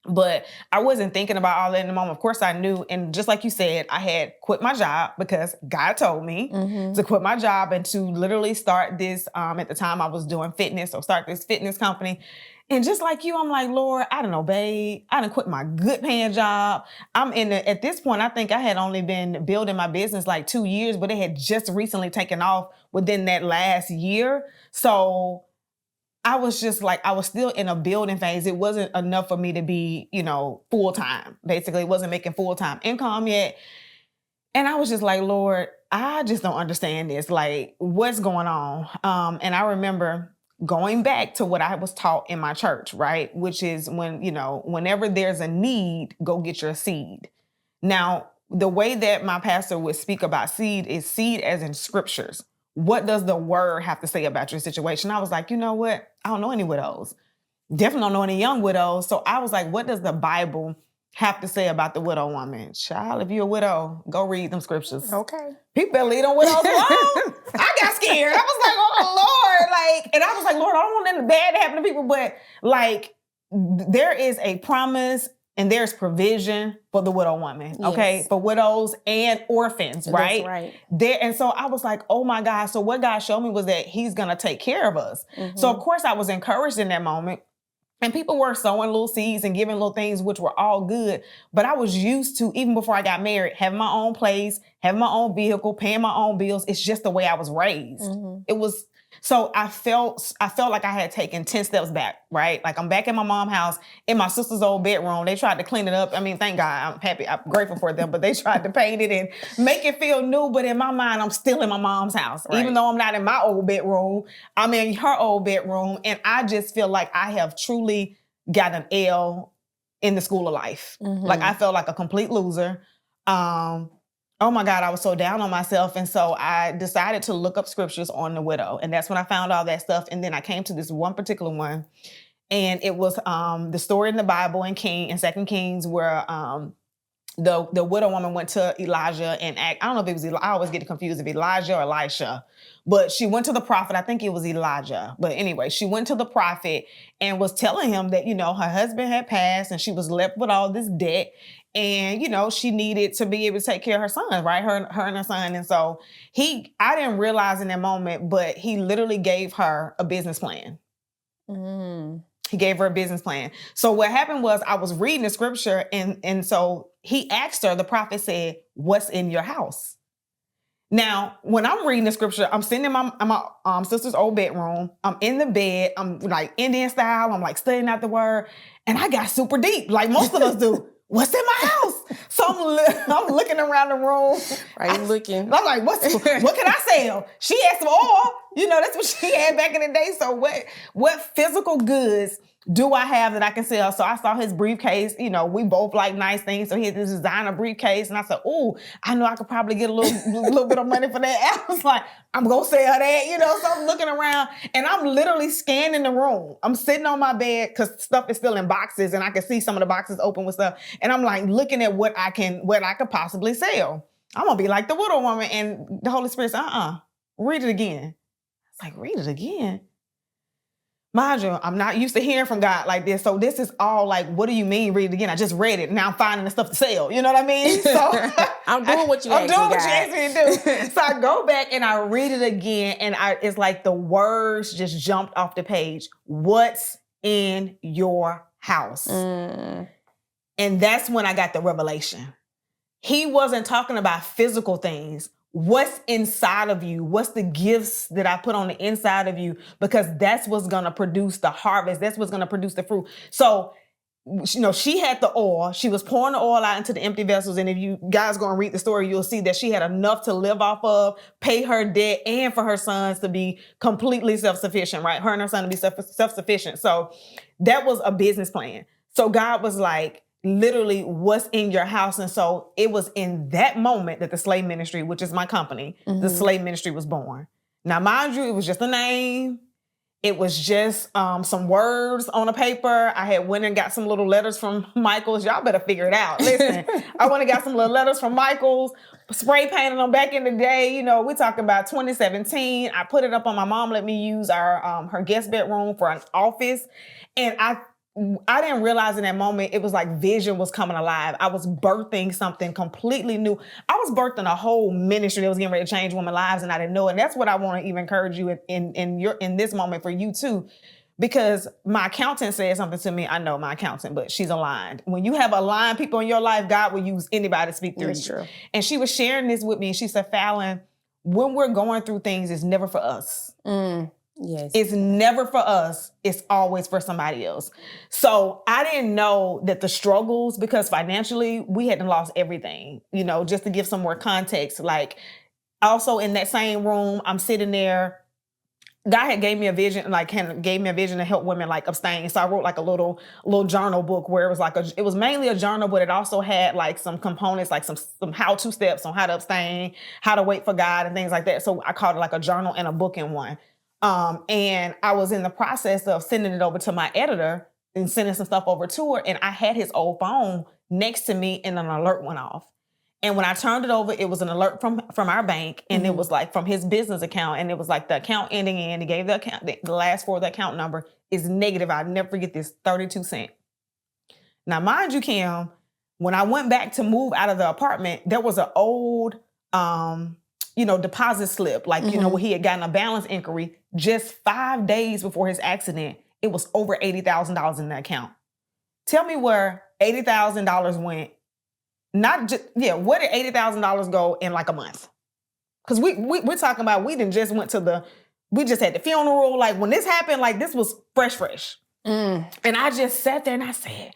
But I wasn't thinking about all that in the moment. Of course I knew. And just like you said, I had quit my job because God told me to quit my job and to literally start this. At the time I was doing fitness, so start this fitness company. And just like you, I'm like, Lord, I don't know, babe. I done quit my good paying job. At this point, I think I had only been building my business like 2 years, but it had just recently taken off within that last year. So I was just like, I was still in a building phase. It wasn't enough for me to be, full-time. Basically, it wasn't making full-time income yet. And I was just like, Lord, I just don't understand this. Like, what's going on? And I remember going back to what I was taught in my church, right? Which is whenever there's a need, go get your seed. Now, the way that my pastor would speak about seed is seed as in scriptures. What does the word have to say about your situation? I was like, you know what? I don't know any widows. Definitely don't know any young widows. So I was like, what does the Bible have to say about the widow woman? Child, if you're a widow, go read them scriptures. Okay. People better leave them widows alone. I got scared. I was like, oh, Lord. And I was like, Lord, I don't want nothing bad to happen to people. But there is a promise and there's provision for the widow woman, okay? Yes. For widows and orphans, right? That's right. And so I was like, oh my God. So what God showed me was that he's gonna take care of us. So of course I was encouraged in that moment. And people were sowing little seeds and giving little things, which were all good. But I was used to, even before I got married, having my own place, having my own vehicle, paying my own bills. It's just the way I was raised. It was, so I felt like I had taken 10 steps back, right? Like I'm back in my mom's house, in my sister's old bedroom. They tried to clean it up. I mean, thank God, I'm happy, I'm grateful for them, but they tried to paint it and make it feel new. But in my mind, I'm still in my mom's house. Right. Even though I'm not in my old bedroom, I'm in her old bedroom. And I just feel like I have truly got an L in the school of life. Like I felt like a complete loser. Oh my God, I was so down on myself. And so I decided to look up scriptures on the widow. And that's when I found all that stuff. And then I came to this one particular one. And it was the story in the Bible in 2 Kings where the widow woman went to Elijah and I don't know if it was, I always get confused if Elijah or Elisha. But she went to the prophet. I think it was Elijah. But anyway, she went to the prophet and was telling him that, her husband had passed and she was left with all this debt. And, she needed to be able to take care of her son, right? Her and her son. And so I didn't realize in that moment, but he literally gave her a business plan. He gave her a business plan. So what happened was I was reading the scripture and so he asked her, the prophet said, what's in your house? Now, when I'm reading the scripture, I'm sitting in my sister's old bedroom. I'm in the bed. I'm like Indian style. I'm like studying out the word. And I got super deep, like most of us do. What's in my house? So I'm looking around the room. Right, looking. I'm like, what can I sell? She had some oil. That's what she had back in the day. So what physical goods do I have that I can sell? So I saw his briefcase. We both like nice things. So he had this designer briefcase. And I said, oh, I know I could probably get a little bit of money for that. I was like, I'm going to sell that, So I'm looking around and I'm literally scanning the room. I'm sitting on my bed because stuff is still in boxes and I can see some of the boxes open with stuff. And I'm like looking at what I could possibly sell. I'm going to be like the widow woman. And the Holy Spirit said, read it again. I was like, read it again? Mind you, I'm not used to hearing from God like this. So this is all like, what do you mean read it again? I just read it. Now I'm finding the stuff to sell. You know what I mean? So I'm doing what you asked me to do. So I go back and I read it again and it's like the words just jumped off the page. What's in your house? And that's when I got the revelation. He wasn't talking about physical things. what's inside of you? What's the gifts that I put on the inside of you? Because that's what's going to produce the harvest. That's what's going to produce the fruit. So, she had the oil. She was pouring the oil out into the empty vessels. And if you guys going to read the story, you'll see that she had enough to live off of, pay her debt, and for her sons to be completely self-sufficient, right? Her and her son to be self-sufficient. So that was a business plan. So God was like, literally, what's in your house? And so it was in that moment that the Slave Ministry, which is my company, the Slave Ministry was born. Now, mind you, it was just a name. It was just some words on a paper. I had went and got some little letters from Michael's. Y'all better figure it out. Listen, I went and got some little letters from Michael's, spray painted them back in the day. We're talking about 2017. I put it up on my mom, let me use her guest bedroom for an office. And I didn't realize in that moment, it was like vision was coming alive. I was birthing something completely new. I was birthing a whole ministry that was getting ready to change women's lives, and I didn't know it. And that's what I want to even encourage you in this moment for you too. Because my accountant said something to me. I know my accountant, but she's aligned. When you have aligned people in your life, God will use anybody to speak through you. True. And she was sharing this with me, and she said, Falon, when we're going through things, it's never for us. Yes. It's never for us. It's always for somebody else. So I didn't know that the struggles, because financially we hadn't lost everything, just to give some more context. Like also in that same room, I'm sitting there. God had gave me a vision to help women like abstain. So I wrote like a little journal book where it was it was mainly a journal, but it also had like some components, like some how-to steps on how to abstain, how to wait for God and things like that. So I called it like a journal and a book in one. And I was in the process of sending it over to my editor and sending some stuff over to her. And I had his old phone next to me and an alert went off. And when I turned it over, it was an alert from our bank. And it was like from his business account. And it was like the account ending in, he gave the account, the last four of the account number is negative. I'll never forget this, 32 cents. Now, mind you, Kim, when I went back to move out of the apartment, there was an old, deposit slip, like, where he had gotten a balance inquiry just 5 days before his accident. It was over $80,000 in the account. Tell me where $80,000 went. Where did $80,000 go in like a month? Because we're talking about, we just had the funeral. Like when this happened, like this was fresh. And I just sat there and I said,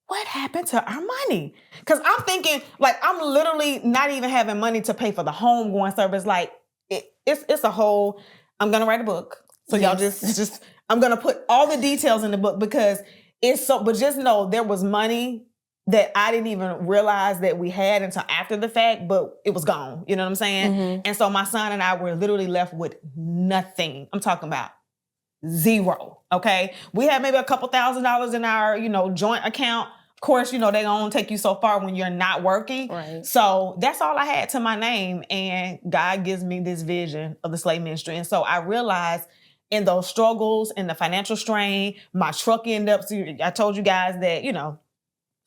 what happened to our money? Because I'm thinking, like, I'm literally not even having money to pay for the homegoing service. Like, it's a whole, I'm going to write a book. So y'all just, I'm going to put all the details in the book because but just know there was money that I didn't even realize that we had until after the fact, but it was gone. You know what I'm saying? And so my son and I were literally left with nothing. I'm talking about zero. Okay. We had maybe a couple $1,000s in our, joint account. Of course, they gonna take you so far when you're not working. Right. So that's all I had to my name. And God gives me this vision of the slave ministry. And so I realized in those struggles and the financial strain, my truck ended up, I told you guys that,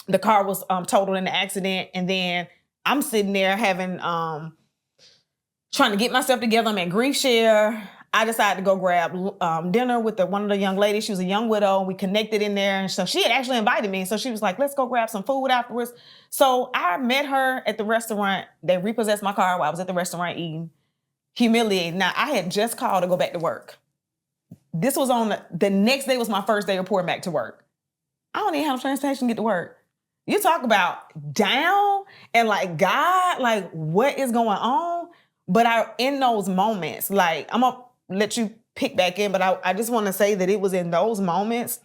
the car was totaled in the accident. And then I'm sitting there having, trying to get myself together. I'm at Grief Share. I decided to go grab dinner with one of the young ladies. She was a young widow. We connected in there. And so she had actually invited me. So she was like, let's go grab some food afterwards. So I met her at the restaurant. They repossessed my car while I was at the restaurant eating. Humiliated. Now, I had just called to go back to work. This was on the next day was my first day reporting back to work. I don't even have transportation to get to work. You talk about down and like, God, like what is going on? But in those moments, like I'm going to let you pick back in, but I just want to say that it was in those moments,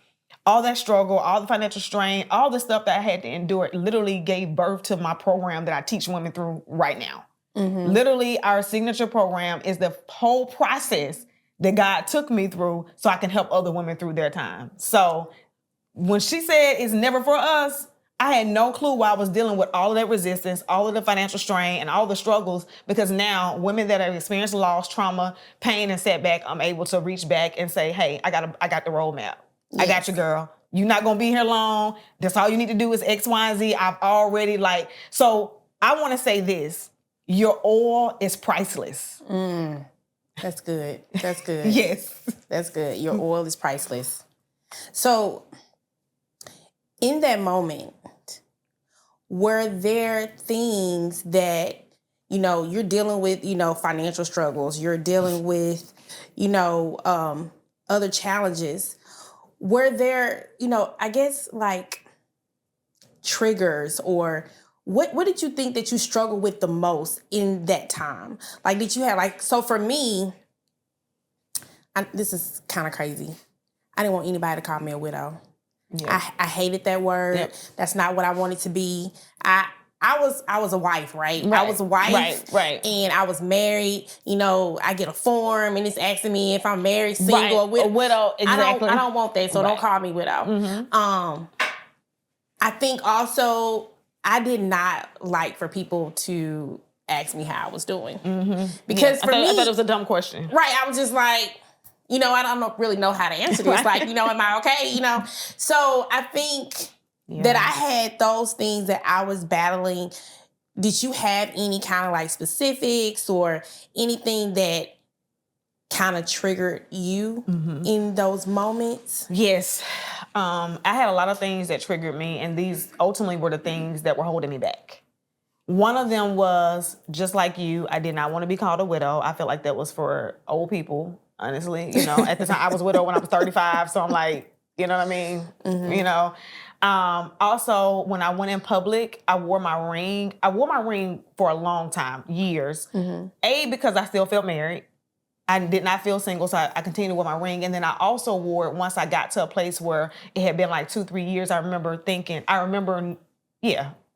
all that struggle, all the financial strain, all the stuff that I had to endure literally gave birth to my program that I teach women through right now. Literally, our signature program is the whole process that God took me through so I can help other women through their time. So when she said it's never for us, I had no clue why I was dealing with all of that resistance, all of the financial strain, and all the struggles, because now women that have experienced loss, trauma, pain, and setback, I'm able to reach back and say, hey, I got the roadmap. Yes. I got you, girl. You're not going to be here long. That's all you need to do is X, Y, and Z. I've already so I want to say this. Your oil is priceless. That's good. That's good. Yes. That's good. Your oil is priceless. So in that moment, were there things that you're dealing with, financial struggles. You're dealing with, other challenges. Were there, I guess like triggers or what did you think that you struggled with the most in that time? Like, did you have so for me, this is kind of crazy. I didn't want anybody to call me a widow. Yeah. I hated that word. Yep. That's not what I wanted to be. I was a wife, right? I was a wife, right, and I was married. I get a form, and it's asking me if I'm married, single, or a widow. Exactly. I don't want that, so don't call me widow. Mm-hmm. I think also I did not like for people to ask me how I was doing because for me, I thought it was a dumb question. Right, I was just like, I don't really know how to answer this. Like, am I okay? So I think. Yeah. That I had those things that I was battling. Did you have any kind of like specifics or anything that kind of triggered you in those moments? Yes. I had a lot of things that triggered me, and these ultimately were the things that were holding me back. One of them was, just like you, I did not want to be called a widow. I felt like that was for old people, honestly. At the time, I was a widow when I was 35, so I'm like, you know what I mean? Mm-hmm. Also, when I went in public, I wore my ring. I wore my ring for a long time, years. Mm-hmm. Because I still felt married. I did not feel single, so I continued to wear my ring. And then I also wore it once I got to a place where it had been like 2-3 years. I remember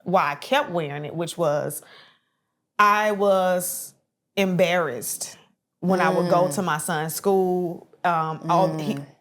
why I kept wearing it, which was I was embarrassed when I would go to my son's school.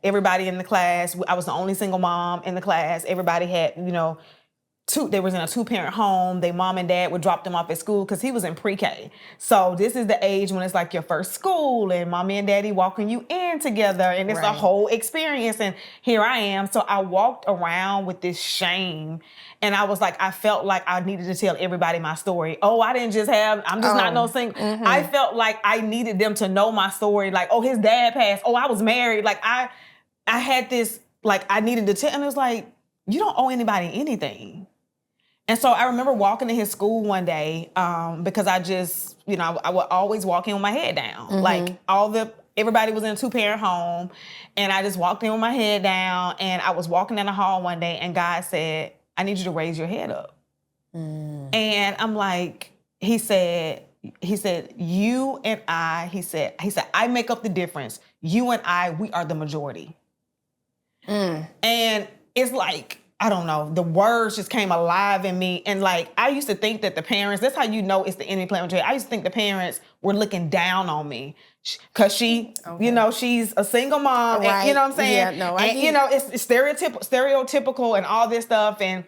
Everybody in the class, I was the only single mom in the class. Everybody had, they was in a 2-parent home. Their mom and dad would drop them off at school because he was in pre-K. So this is the age when it's like your first school and mommy and daddy walking you in together, and it's a whole experience. And here I am. So I walked around with this shame, and I was like, I felt like I needed to tell everybody my story. Oh, I'm just not no single. Mm-hmm. I felt like I needed them to know my story. Like, oh, his dad passed. Oh, I was married. Like I had this, like I needed to tell, and it was like, you don't owe anybody anything. And so I remember walking to his school one day because I just, I would always walk in with my head down. Mm-hmm. Like everybody was in a 2-parent home, and I just walked in with my head down, and I was walking in the hall one day, and God said, I need you to raise your head up. Mm. And I'm like, he said, you and I, he said, I make up the difference. You and I, we are the majority. Mm. And it's like, I don't know, the words just came alive in me. And like, I used to think that the parents, that's how you know it's the enemy playing with you. I used to think the parents were looking down on me because she's a single mom. Right. And, you know what I'm saying? Yeah, no, it's stereotypical and all this stuff. And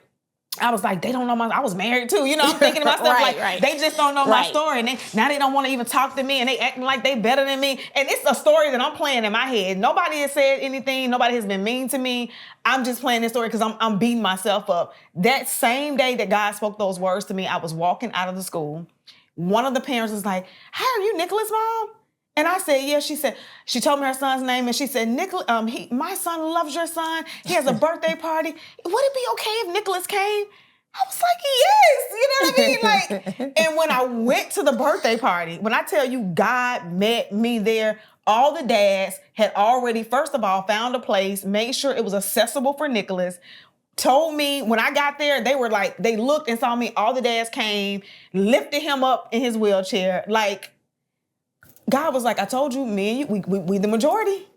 I was like, they don't know I was married too. I'm thinking to myself, they just don't know my story. And now they don't want to even talk to me, and they acting like they better than me. And it's a story that I'm playing in my head. Nobody has said anything. Nobody has been mean to me. I'm just playing this story because I'm beating myself up. That same day that God spoke those words to me, I was walking out of the school. One of the parents was like, "Hi, are you Nicholas' mom?" And I said, yeah. She told me her son's name, and she said, Nicholas, my son loves your son. He has a birthday party. Would it be okay if Nicholas came? I was like, yes. You know what I mean? Like, and when I went to the birthday party, when I tell you God met me there, all the dads had already, first of all, found a place, made sure it was accessible for Nicholas, told me when I got there, they were like, they looked and saw me. All the dads came, lifted him up in his wheelchair. Like, God was like, I told you, me and you, we the majority.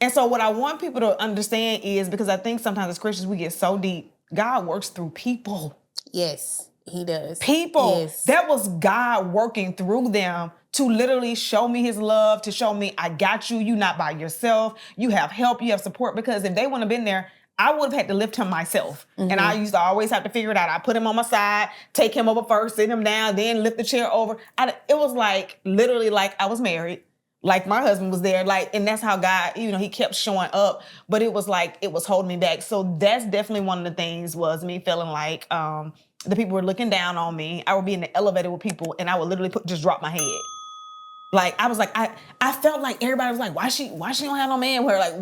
And so what I want people to understand is, because I think sometimes as Christians, we get so deep, God works through people. Yes, he does. People. Yes. That was God working through them to literally show me his love, to show me, I got you. You're not by yourself. You have help. You have support. Because if they wouldn't have been there, I would have had to lift him myself. Mm-hmm. And I used to always have to figure it out. I put him on my side, take him over first, sit him down, then lift the chair over. It was like, literally like I was married. Like my husband was there. Like, and that's how God, he kept showing up. But it was like, it was holding me back. So that's definitely one of the things, was me feeling like the people were looking down on me. I would be in the elevator with people, and I would literally just drop my head. Like, I was like, I felt like everybody was like, why she don't have no man with her? Like,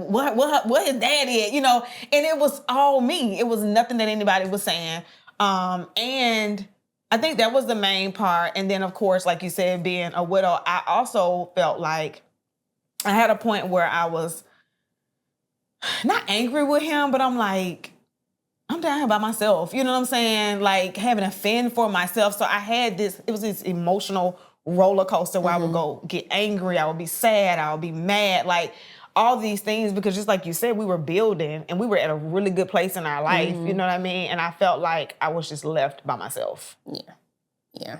what his dad is, And it was all me. It was nothing that anybody was saying. And I think that was the main part. And then, of course, like you said, being a widow, I also felt like I had a point where I was not angry with him, but I'm like, I'm down here by myself. You know what I'm saying? Like having to fend for myself. So I had it was this emotional roller coaster where I would go get angry. I would be sad. I would be mad. Like all these things, because just like you said, we were building and we were at a really good place in our life. You know what I mean? And I felt like I was just left by myself. Yeah.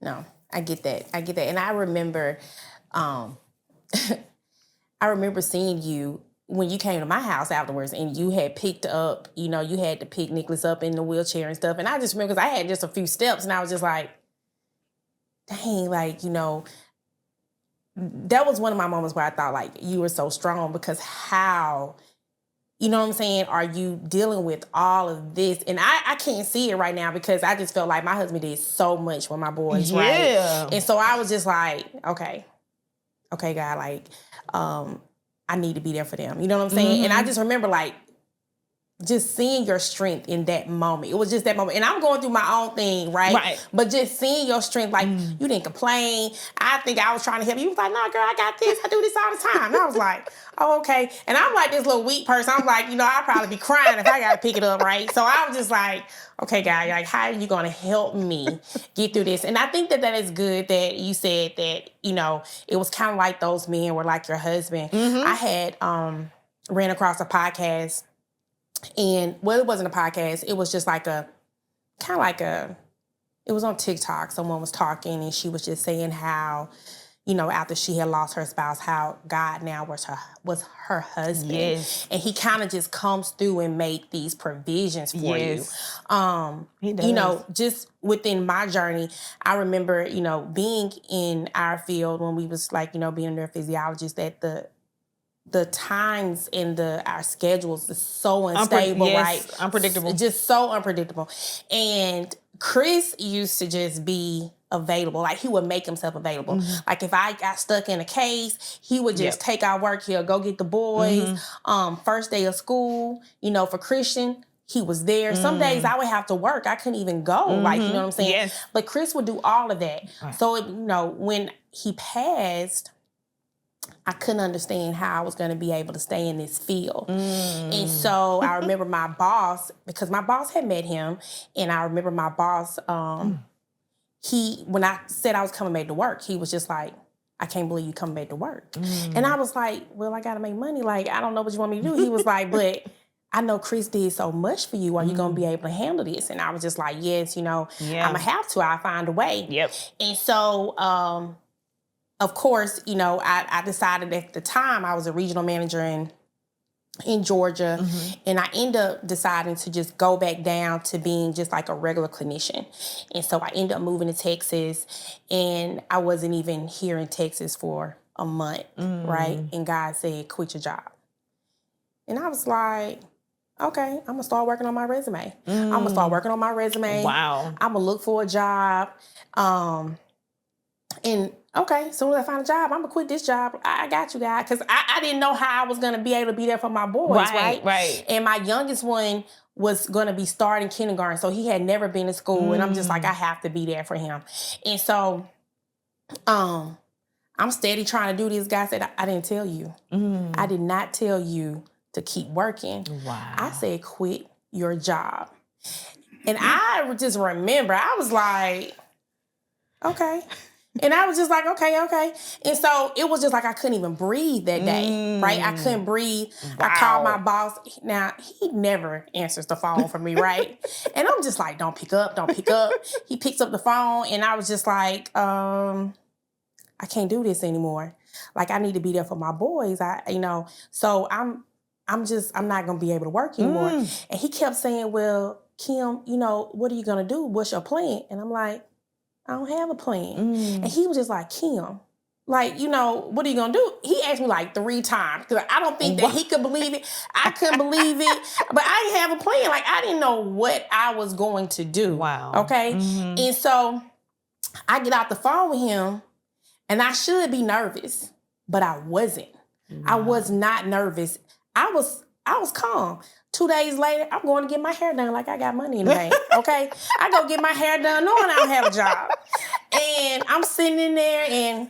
No, I get that. And I remember, I remember seeing you when you came to my house afterwards and you had picked up, you had to pick Nicholas up in the wheelchair and stuff. And I just remember because I had just a few steps and I was just like, dang, like, that was one of my moments where I thought like you were so strong because how, you know what I'm saying, are you dealing with all of this? And I can't see it right now because I just felt like my husband did so much for my boys, right? And so I was just like, okay, God, like, I need to be there for them. You know what I'm saying? And I just remember like just seeing your strength in that moment. It was just that moment. And I'm going through my own thing, right? But just seeing your strength, like you didn't complain. I think I was trying to help you. You was like, no, girl, I got this. I do this all the time. And I was like, oh, okay. And I'm like this little weak person. I'm like, I'd probably be crying if I got to pick it up, right? So I was just like, okay, guy, like, how are you going to help me get through this? And I think that is good that you said that, it was kind of like those men were like your husband. I had ran across a podcast. And, well, it wasn't a podcast. It was just like it was on TikTok. Someone was talking and she was just saying how, after she had lost her spouse, how God now was her husband. Yes. And he kind of just comes through and make these provisions for you. He does. Just within my journey, I remember, being in our field when we was like, being neurophysiologists, that the times in our schedules is so unstable, right? Unpredictable. Just so unpredictable. And Chris used to just be available. Like he would make himself available. Like if I got stuck in a case, he would just take out work. He'll go get the boys. First day of school, for Christian, he was there. Some days I would have to work. I couldn't even go. Like, you know what I'm saying? Yes. But Chris would do all of that. Right. So, when he passed, I couldn't understand how I was going to be able to stay in this field. And so I remember my boss, because my boss had met him, and I remember my boss, when I said I was coming back to work, he was just like, I can't believe you coming back to work. And I was like, well, I got to make money. Like, I don't know what you want me to do. He was like, but I know Chris did so much for you. Are you going to be able to handle this? And I was just like, yes, I'm going to have to. I'll find a way. Yep. And so, of course, I decided at the time I was a regional manager in Georgia, and I ended up deciding to just go back down to being just like a regular clinician. And so I ended up moving to Texas, and I wasn't even here in Texas for a month, right? And God said, quit your job. And I was like, okay, I'm going to start working on my resume. I'm going to start working on my resume. Wow. I'm going to look for a job. And okay, as soon as I find a job, I'm going to quit this job. I got you, guys. Because I didn't know how I was going to be able to be there for my boys, right? Right. And my youngest one was going to be starting kindergarten, so he had never been to school. And I'm just like, I have to be there for him. And so I'm steady trying to do this. God said, I didn't tell you. I did not tell you to keep working. Wow. I said, quit your job. And I just remember, I was like, okay. And I was just like, okay. And so it was just like I couldn't even breathe that day, right? I couldn't breathe. Wow. I called my boss. Now, he never answers the phone for me, right? And I'm just like, don't pick up. He picks up the phone, and I was just like, I can't do this anymore. Like, I need to be there for my boys. So I'm not going to be able to work anymore. And he kept saying, well, Kim, what are you going to do? What's your plan? And I'm like, I don't have a plan. And he was just like, Kim, like, what are you going to do? He asked me like 3 times because I don't think that he could believe it. I couldn't believe it. But I didn't have a plan. Like, I didn't know what I was going to do. Wow. Okay? And so I get off the phone with him, and I should be nervous, but I wasn't. Wow. I was not nervous. I was I was calm. 2 days later, I'm going to get my hair done like I got money in the bank, okay? I go get my hair done knowing I don't have a job. And I'm sitting in there and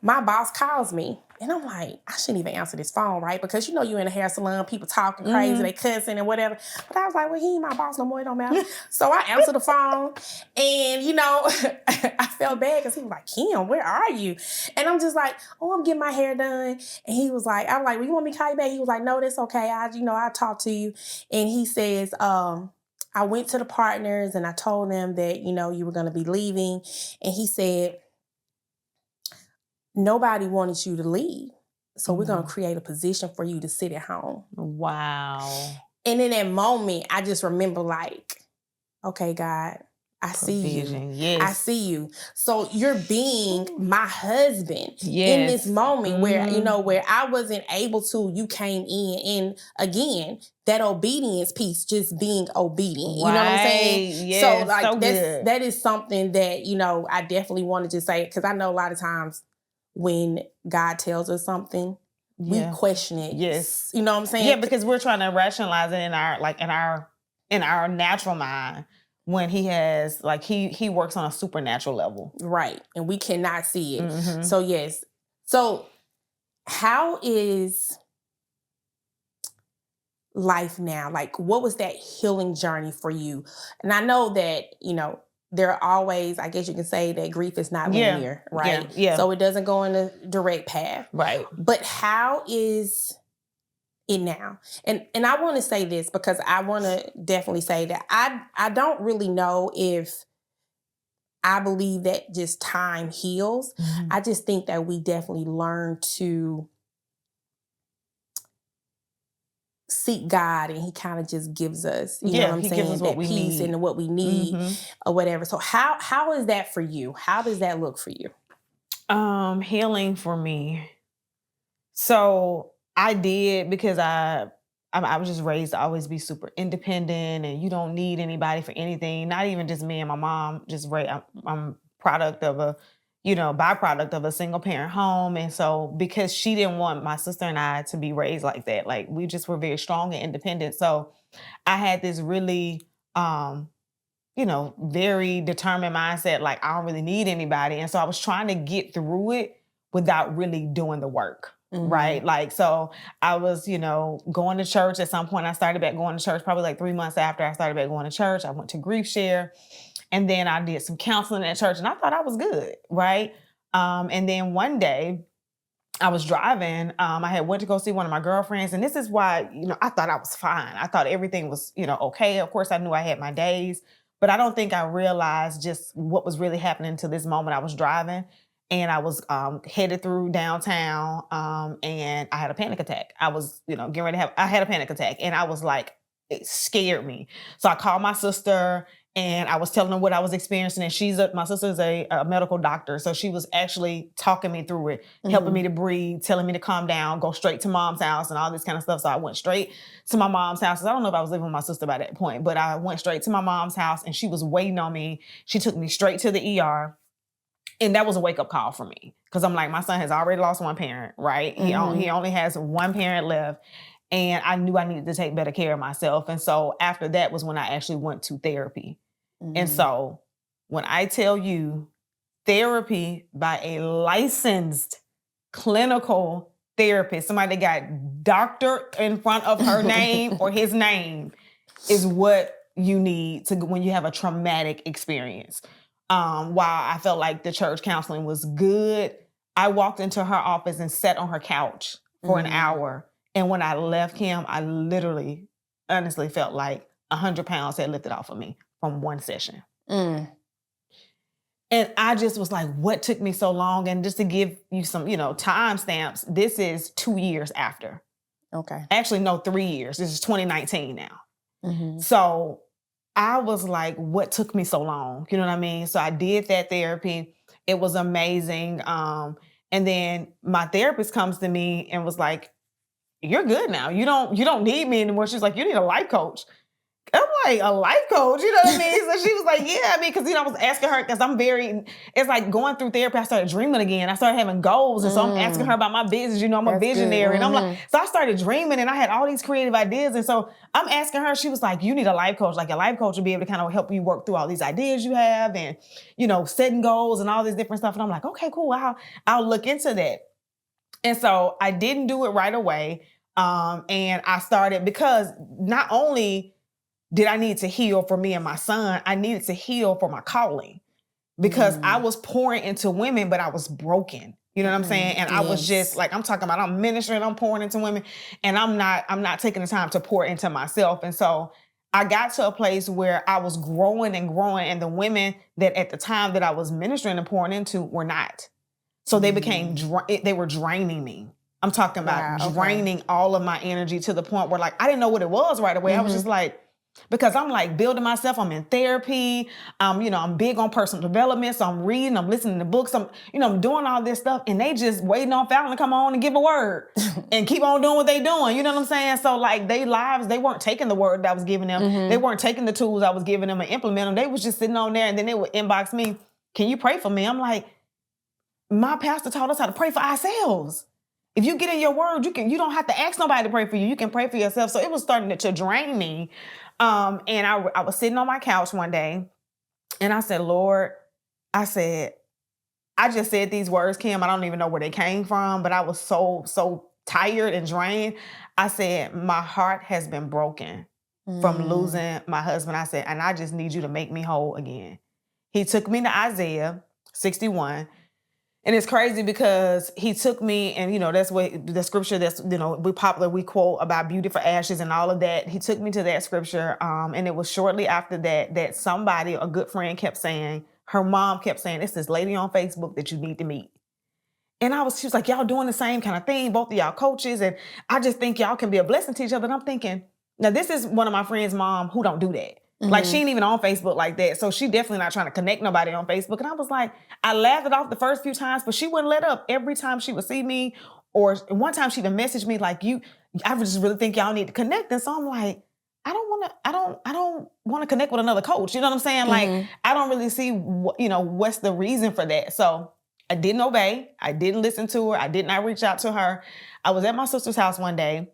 my boss calls me. And I'm like, I shouldn't even answer this phone, right? Because you know you in a hair salon, people talking crazy, they cussing and whatever. But I was like, well, he ain't my boss no more, it don't matter. So I answered the phone and, you know, I felt bad because he was like, Kim, where are you? And I'm just like, oh, I'm getting my hair done. And he was like, I'm like, well, you want me to call you back? He was like, no, that's okay. I'll talk to you. And he says, I went to the partners and I told them that, you know, you were going to be leaving. And he said, nobody wanted you to leave. So we're going to create a position for you to sit at home. Wow. And in that moment, I just remember like, okay, God, I see you. Yes. I see you. So you're being my husband in this moment where, you know, where I wasn't able to, you came in. And again, that obedience piece, just being obedient. You know what I'm saying? Yes, so like so good. that is something that, you know, I definitely wanted to say, because I know a lot of times when God tells us something, we question it. Yes. You know what I'm saying? Yeah, because we're trying to rationalize it in our natural mind when he has, like, he works on a supernatural level. Right. And we cannot see it. Mm-hmm. So yes. So how is life now? Like, what was that healing journey for you? And I know that, you know, there are always, I guess you can say that grief is not linear, right? Yeah. So it doesn't go in a direct path. Right. But how is it now? And I want to say this because I want to definitely say that I don't really know if I believe that just time heals. Mm-hmm. I just think that we definitely learn to seek God, and he kind of just gives us, you know what I'm saying, gives us what that we peace need. and what we need or whatever. So how is that for you? How does that look for you? Healing for me. So I did, because I was just raised to always be super independent, and you don't need anybody for anything. Not even just me and my mom. I'm product of a, you know, byproduct of a single parent home. And so because she didn't want my sister and I to be raised like that, like we just were very strong and independent. So I had this really, you know, very determined mindset, like I don't really need anybody. And so I was trying to get through it without really doing the work. Right. Like, so I was, you know, going to church. At some point I started back going to church, probably like 3 months after I started back going to church. I went to Grief Share, and then I did some counseling at church, and I thought I was good. Right. And then one day I was driving. I had went to go see one of my girlfriends, and this is why, you know, I thought I was fine. I thought everything was, you know, okay. Of course I knew I had my days, but I don't think I realized just what was really happening to this moment. I was driving. And I was headed through downtown, and I had a panic attack. I was, you know, I had a panic attack, and I was like, it scared me. So I called my sister, and I was telling her what I was experiencing. And my sister's a medical doctor, so she was actually talking me through it, helping me to breathe, telling me to calm down, go straight to mom's house, and all this kind of stuff. So I went straight to my mom's house. I don't know if I was living with my sister by that point, but I went straight to my mom's house, and she was waiting on me. She took me straight to the ER. And that was a wake-up call for me, because I'm like, my son has already lost one parent, right? He only has one parent left, and I knew I needed to take better care of myself. And so after that was when I actually went to therapy. And so when I tell you, therapy by a licensed clinical therapist, somebody that got doctor in front of her name or his name, is what you need to when you have a traumatic experience. While I felt like the church counseling was good, I walked into her office and sat on her couch for an hour. And when I left him, I literally, honestly felt like 100 pounds had lifted off of me from one session. And I just was like, what took me so long? And just to give you some, you know, time stamps, this is 2 years after. Okay. Actually, no, 3 years. This is 2019 now. So I was like, what took me so long? You know what I mean? So I did that therapy. It was amazing. And then my therapist comes to me and was like, you're good now. You don't need me anymore. She's like, you need a life coach. I'm like, a life coach, you know what I mean? So she was like, yeah, I mean, because, I was asking her, because it's like going through therapy, I started dreaming again. I started having goals. And so I'm asking her about my business. I'm a visionary. And I'm like, so I started dreaming and I had all these creative ideas. And so I'm asking her, she was like, you need a life coach. Like a life coach will be able to kind of help you work through all these ideas you have and, setting goals and all this different stuff. And I'm like, okay, cool. I'll look into that. And so I didn't do it right away. And I started because not only did I need to heal for me and my son, I needed to heal for my calling because I was pouring into women, but I was broken. You know what I'm saying? And I was just like, I'm talking about, I'm ministering, I'm pouring into women, and I'm not taking the time to pour into myself. And so I got to a place where I was growing and growing, and the women that at the time that I was ministering and pouring into were not. So they became, they were draining me. I'm talking about draining all of my energy to the point where like, I didn't know what it was right away. I was just like, because I'm like building myself, I'm in therapy, I'm big on personal development, so I'm reading, I'm listening to books, I'm doing all this stuff, and they just waiting on Falon to come on and give a word and keep on doing what they doing, you know what I'm saying? So like they weren't taking the word that I was giving them, they weren't taking the tools I was giving them and implement them, they was just sitting on there and then they would inbox me, can you pray for me? I'm like, my pastor taught us how to pray for ourselves. If you get in your word, you don't have to ask nobody to pray for you. You can pray for yourself. So it was starting to drain me. And I was sitting on my couch one day and I said, Lord, I just said these words, Kim. I don't even know where they came from, but I was so tired and drained. I said, my heart has been broken from losing my husband. I said, and I just need you to make me whole again. He took me to Isaiah 61. And it's crazy because he took me, and that's what the scripture that's we quote about beauty for ashes and all of that. He took me to that scripture, and it was shortly after that somebody, a good friend, kept saying, her mom kept saying, it's this lady on Facebook that you need to meet. And she was like, y'all doing the same kind of thing, both of y'all coaches, and I just think y'all can be a blessing to each other. And I'm thinking, now this is one of my friend's mom who don't do that. Like she ain't even on Facebook like that. So she definitely not trying to connect nobody on Facebook. And I was like, I laughed it off the first few times, but she wouldn't let up. Every time she would see me, or one time she'd message me like, I just really think y'all need to connect. And so I'm like, I don't want to connect with another coach. You know what I'm saying? Like, I don't really see what's the reason for that. So I didn't obey. I didn't listen to her. I did not reach out to her. I was at my sister's house one day.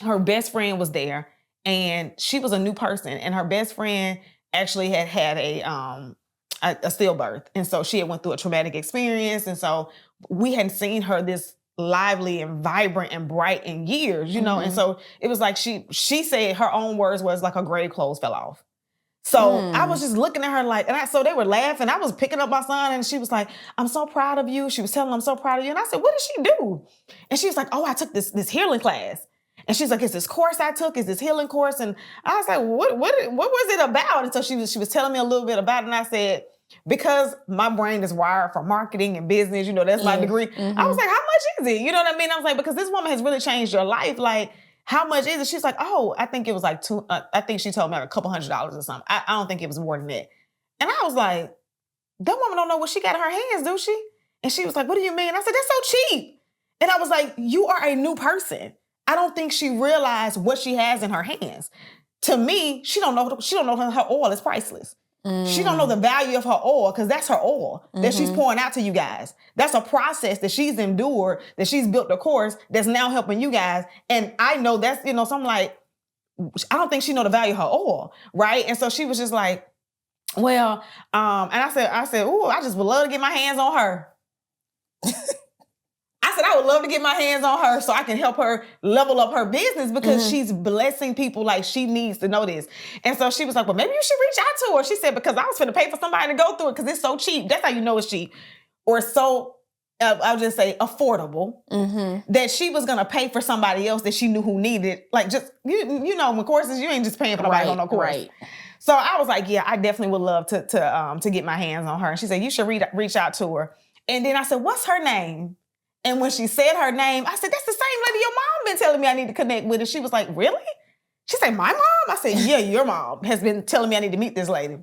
Her best friend was there. And she was a new person, and her best friend actually had a stillbirth. And so she had went through a traumatic experience. And so we hadn't seen her this lively and vibrant and bright in years, And so it was like she said her own words was like her grave clothes fell off. So I was just looking at her like, so they were laughing. I was picking up my son and she was like, I'm so proud of you. She was telling him, I'm so proud of you. And I said, what did she do? And she was like, oh, I took this healing class. And she's like, it's this course I took, it's this healing course. And I was like, what was it about? And so she was telling me a little bit about it. And I said, because my brain is wired for marketing and business, that's my degree. I was like, how much is it? You know what I mean? I was like, because this woman has really changed your life. Like, how much is it? She's like, oh, I think it was like I think she told me like $200 or something. I don't think it was more than that. And I was like, that woman don't know what she got in her hands, do she? And she was like, what do you mean? I said, that's so cheap. And I was like, you are a new person. I don't think she realized what she has in her hands. To me, she don't know her oil is priceless. She don't know the value of her oil because that's her oil that she's pouring out to you guys. That's a process that she's endured, that she's built a course that's now helping you guys. And I know that's, so I'm like, I don't think she know the value of her oil, right? And so she was just like, well, and I said, ooh, I just would love to get my hands on her. I said, I would love to get my hands on her so I can help her level up her business because she's blessing people like she needs to know this. And so she was like, well, maybe you should reach out to her. She said, because I was going to pay for somebody to go through it because it's so cheap. That's how you know it's cheap. Or so, I'll just say affordable, that she was going to pay for somebody else that she knew who needed. Like just, with courses, you ain't just paying for nobody on no course. Right. So I was like, yeah, I definitely would love to get my hands on her. And she said, you should reach out to her. And then I said, what's her name? And when she said her name, I said, that's the same lady your mom been telling me I need to connect with. And she was like, really? She said, my mom? I said, yeah, your mom has been telling me I need to meet this lady.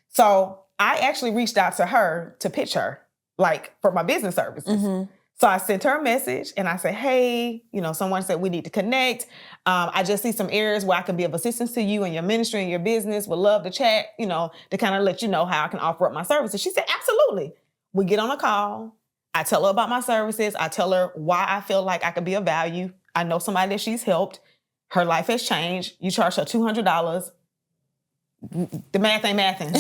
So I actually reached out to her to pitch her, like for my business services. So I sent her a message and I said, hey, someone said we need to connect. I just see some areas where I can be of assistance to you in your ministry and your business. Would love to chat, to kind of let you know how I can offer up my services. She said, absolutely. We get on a call. I tell her about my services. I tell her why I feel like I could be of value. I know somebody that she's helped. Her life has changed. You charge her $200. The math ain't mathing.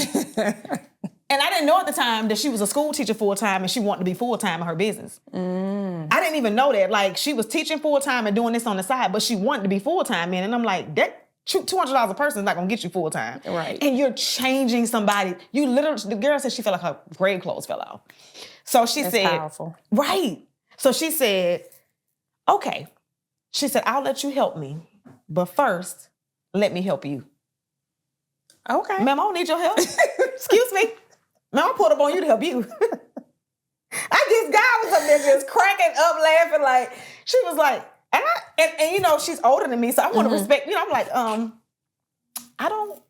And I didn't know at the time that she was a school teacher full-time and she wanted to be full-time in her business. I didn't even know that. Like, she was teaching full-time and doing this on the side, but she wanted to be full-time in. And I'm like, that $200 a person is not going to get you full-time. Right. And you're changing somebody. You literally, the girl said she felt like her grave clothes fell off. So she That's said, powerful. Right. So she said, okay. She said, I'll let you help me, but first, let me help you. Okay. Ma'am, I don't need your help. Excuse me. Ma'am, I pulled up on you to help you. This guy was up there just cracking up, laughing. Like, she was like, and she's older than me, so I want to respect, I'm like, I don't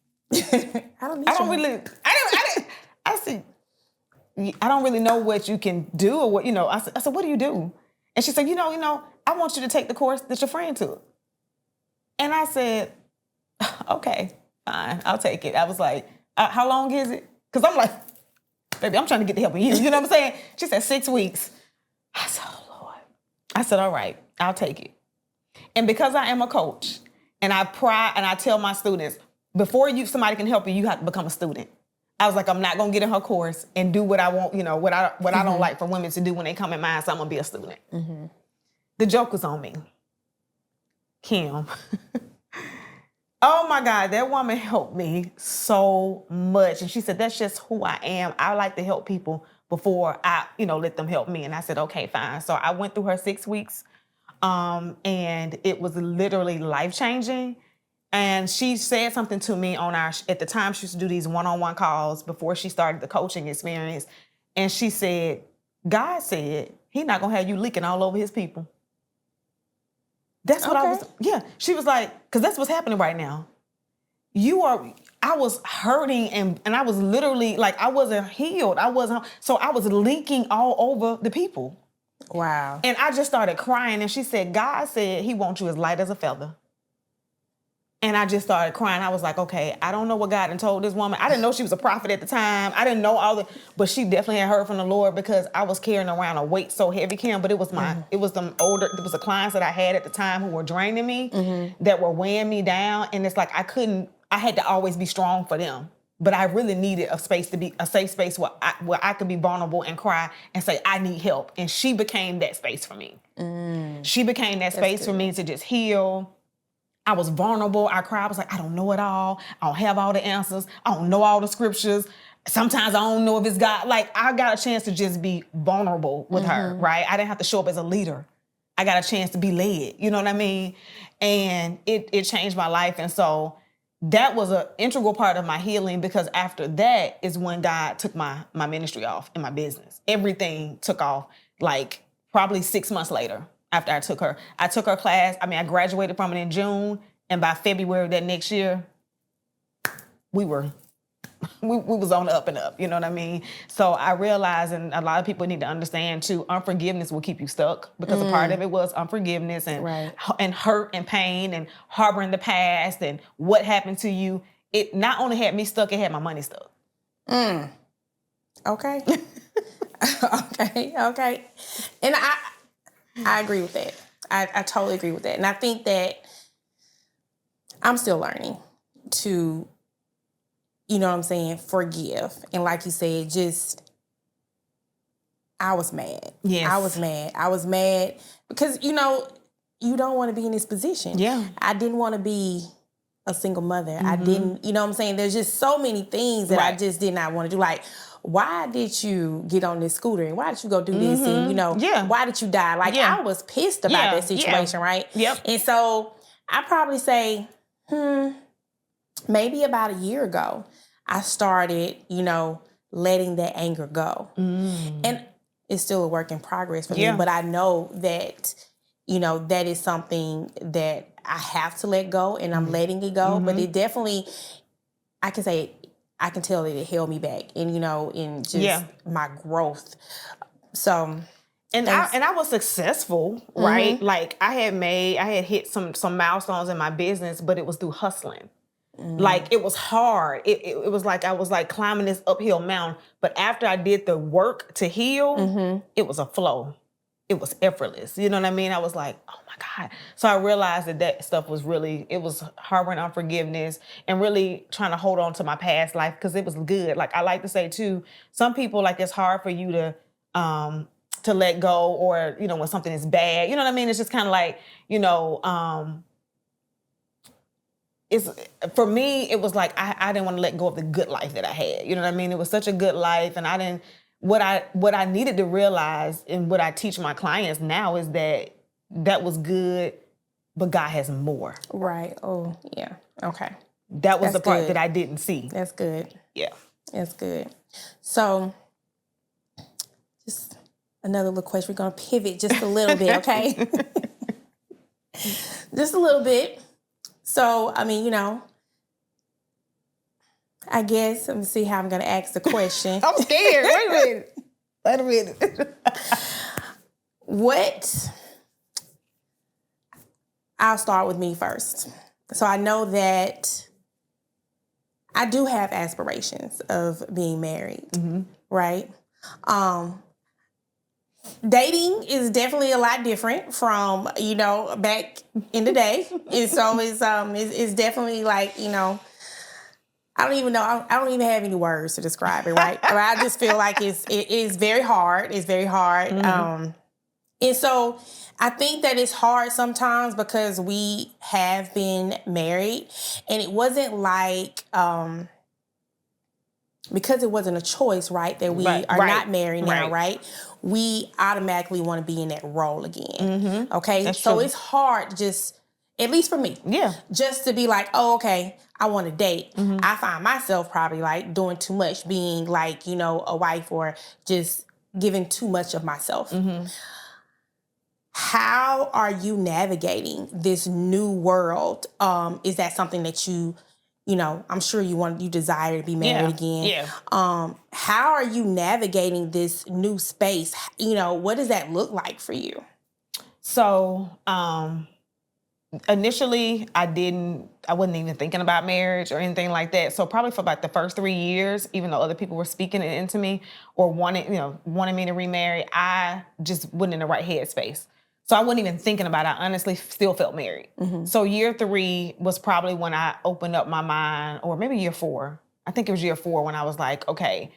really know what you can do or what, I said, what do you do? And she said, I want you to take the course that your friend took. And I said, okay, fine, I'll take it. I was like, how long is it? Because I'm like, baby, I'm trying to get the help of you. You know what I'm saying? She said 6 weeks. I said, oh, Lord. I said, all right, I'll take it. And because I am a coach and I tell my students, before somebody can help you, you have to become a student. I was like, I'm not going to get in her course and do what I want, what I don't like for women to do when they come in mine, so I'm going to be a student. The joke was on me. Kim. Oh my God, that woman helped me so much. And she said, that's just who I am. I like to help people before I, let them help me. And I said, okay, fine. So I went through her 6 weeks, and it was literally life-changing. And she said something to me at the time she used to do these one-on-one calls before she started the coaching experience. And she said, God said, he's not going to have you leaking all over his people. That's what she was like, because that's what's happening right now. I was hurting and I was literally like, I wasn't healed. So I was leaking all over the people. Wow. And I just started crying and she said, God said he wants you as light as a feather. And I just started crying. I was like, okay, I don't know what God had told this woman. I didn't know she was a prophet at the time. I didn't know but she definitely had heard from the Lord because I was carrying around a weight so heavy, Kim. But it was the clients that I had at the time who were draining me, that were weighing me down. And it's like, I had to always be strong for them. But I really needed a safe space where I could be vulnerable and cry and say, I need help. And she became that space for me. She became that space for me to just heal. I was vulnerable. I cried. I was like, I don't know it all. I don't have all the answers. I don't know all the scriptures. Sometimes I don't know if it's God. Like, I got a chance to just be vulnerable with her, right? I didn't have to show up as a leader. I got a chance to be led. You know what I mean? And it changed my life. And so that was an integral part of my healing because after that is when God took my ministry off in my business. Everything took off like probably 6 months later. After I took her class. I graduated from it in June, and by February of that next year, we was on the up and up, you know what I mean? So I realized, and a lot of people need to understand too, unforgiveness will keep you stuck because a part of it was unforgiveness and hurt and pain and harboring the past and what happened to you. It not only had me stuck, it had my money stuck. Okay. Okay. And I agree with that. I totally agree with that. And I think that I'm still learning to, forgive. And like you said, I was mad. Yes. I was mad because, you don't want to be in this position. Yeah. I didn't want to be a single mother. I didn't, there's just so many things that I just did not want to do. Like, why did you get on this scooter and why did you go do this and why did you die? Like I was pissed about that situation, right? Yep. And so I probably say, maybe about a year ago, I started, letting that anger go. And it's still a work in progress for me, but I know that, that is something that I have to let go and I'm letting it go. But it definitely, I can tell that it held me back and, in just my growth. So And I was successful, right? Like I had hit some milestones in my business, but it was through hustling. Like it was hard. It was like I was like climbing this uphill mountain. But after I did the work to heal, it was a flow. It was effortless. You know what I mean? I was like, oh my God. So I realized that stuff was really, it was harboring unforgiveness and really trying to hold on to my past life because it was good. Like I like to say too, some people like it's hard for you to let go, or, you know, when something is bad, you know what I mean? It's just kind of like, you know, it's for me, it was like, I didn't want to let go of the good life that I had. You know what I mean? It was such a good life. And what I needed to realize and what I teach my clients now is that was good, but God has more. Right. Oh, yeah. Okay. That was the part that I didn't see. That's good. Yeah. That's good. So, just another little question. We're going to pivot just a little bit, okay? Just a little bit. So, I mean, you know, I guess, let me see how I'm going to ask the question. I'm scared. Wait a minute. I'll start with me first. So I know that I do have aspirations of being married, right? Dating is definitely a lot different from, you know, back in the day. And so it's definitely like, you know, I don't even know. I don't even have any words to describe it, right? I just feel like it is very hard. It's very hard. And so I think that it's hard sometimes because we have been married and it wasn't like, because it wasn't a choice, right? That we are not married now, right? We automatically want to be in that role again. Okay. That's so true. It's hard just, at least for me. Yeah. Just to be like, oh, okay, I want to date. I find myself probably like doing too much, being like, you know, a wife, or just giving too much of myself. How are you navigating this new world? Is that something that you know, I'm sure you desire to be married again. Yeah. How are you navigating this new space? You know, what does that look like for you? So, initially I wasn't even thinking about marriage or anything like that. So probably for about the first 3 years, even though other people were speaking it into me or wanting me to remarry, I just wasn't in the right headspace. So I wasn't even thinking about it. I honestly still felt married. So year 3 was probably when I opened up my mind, or maybe year 4. I think it was year 4 when I was like, okay,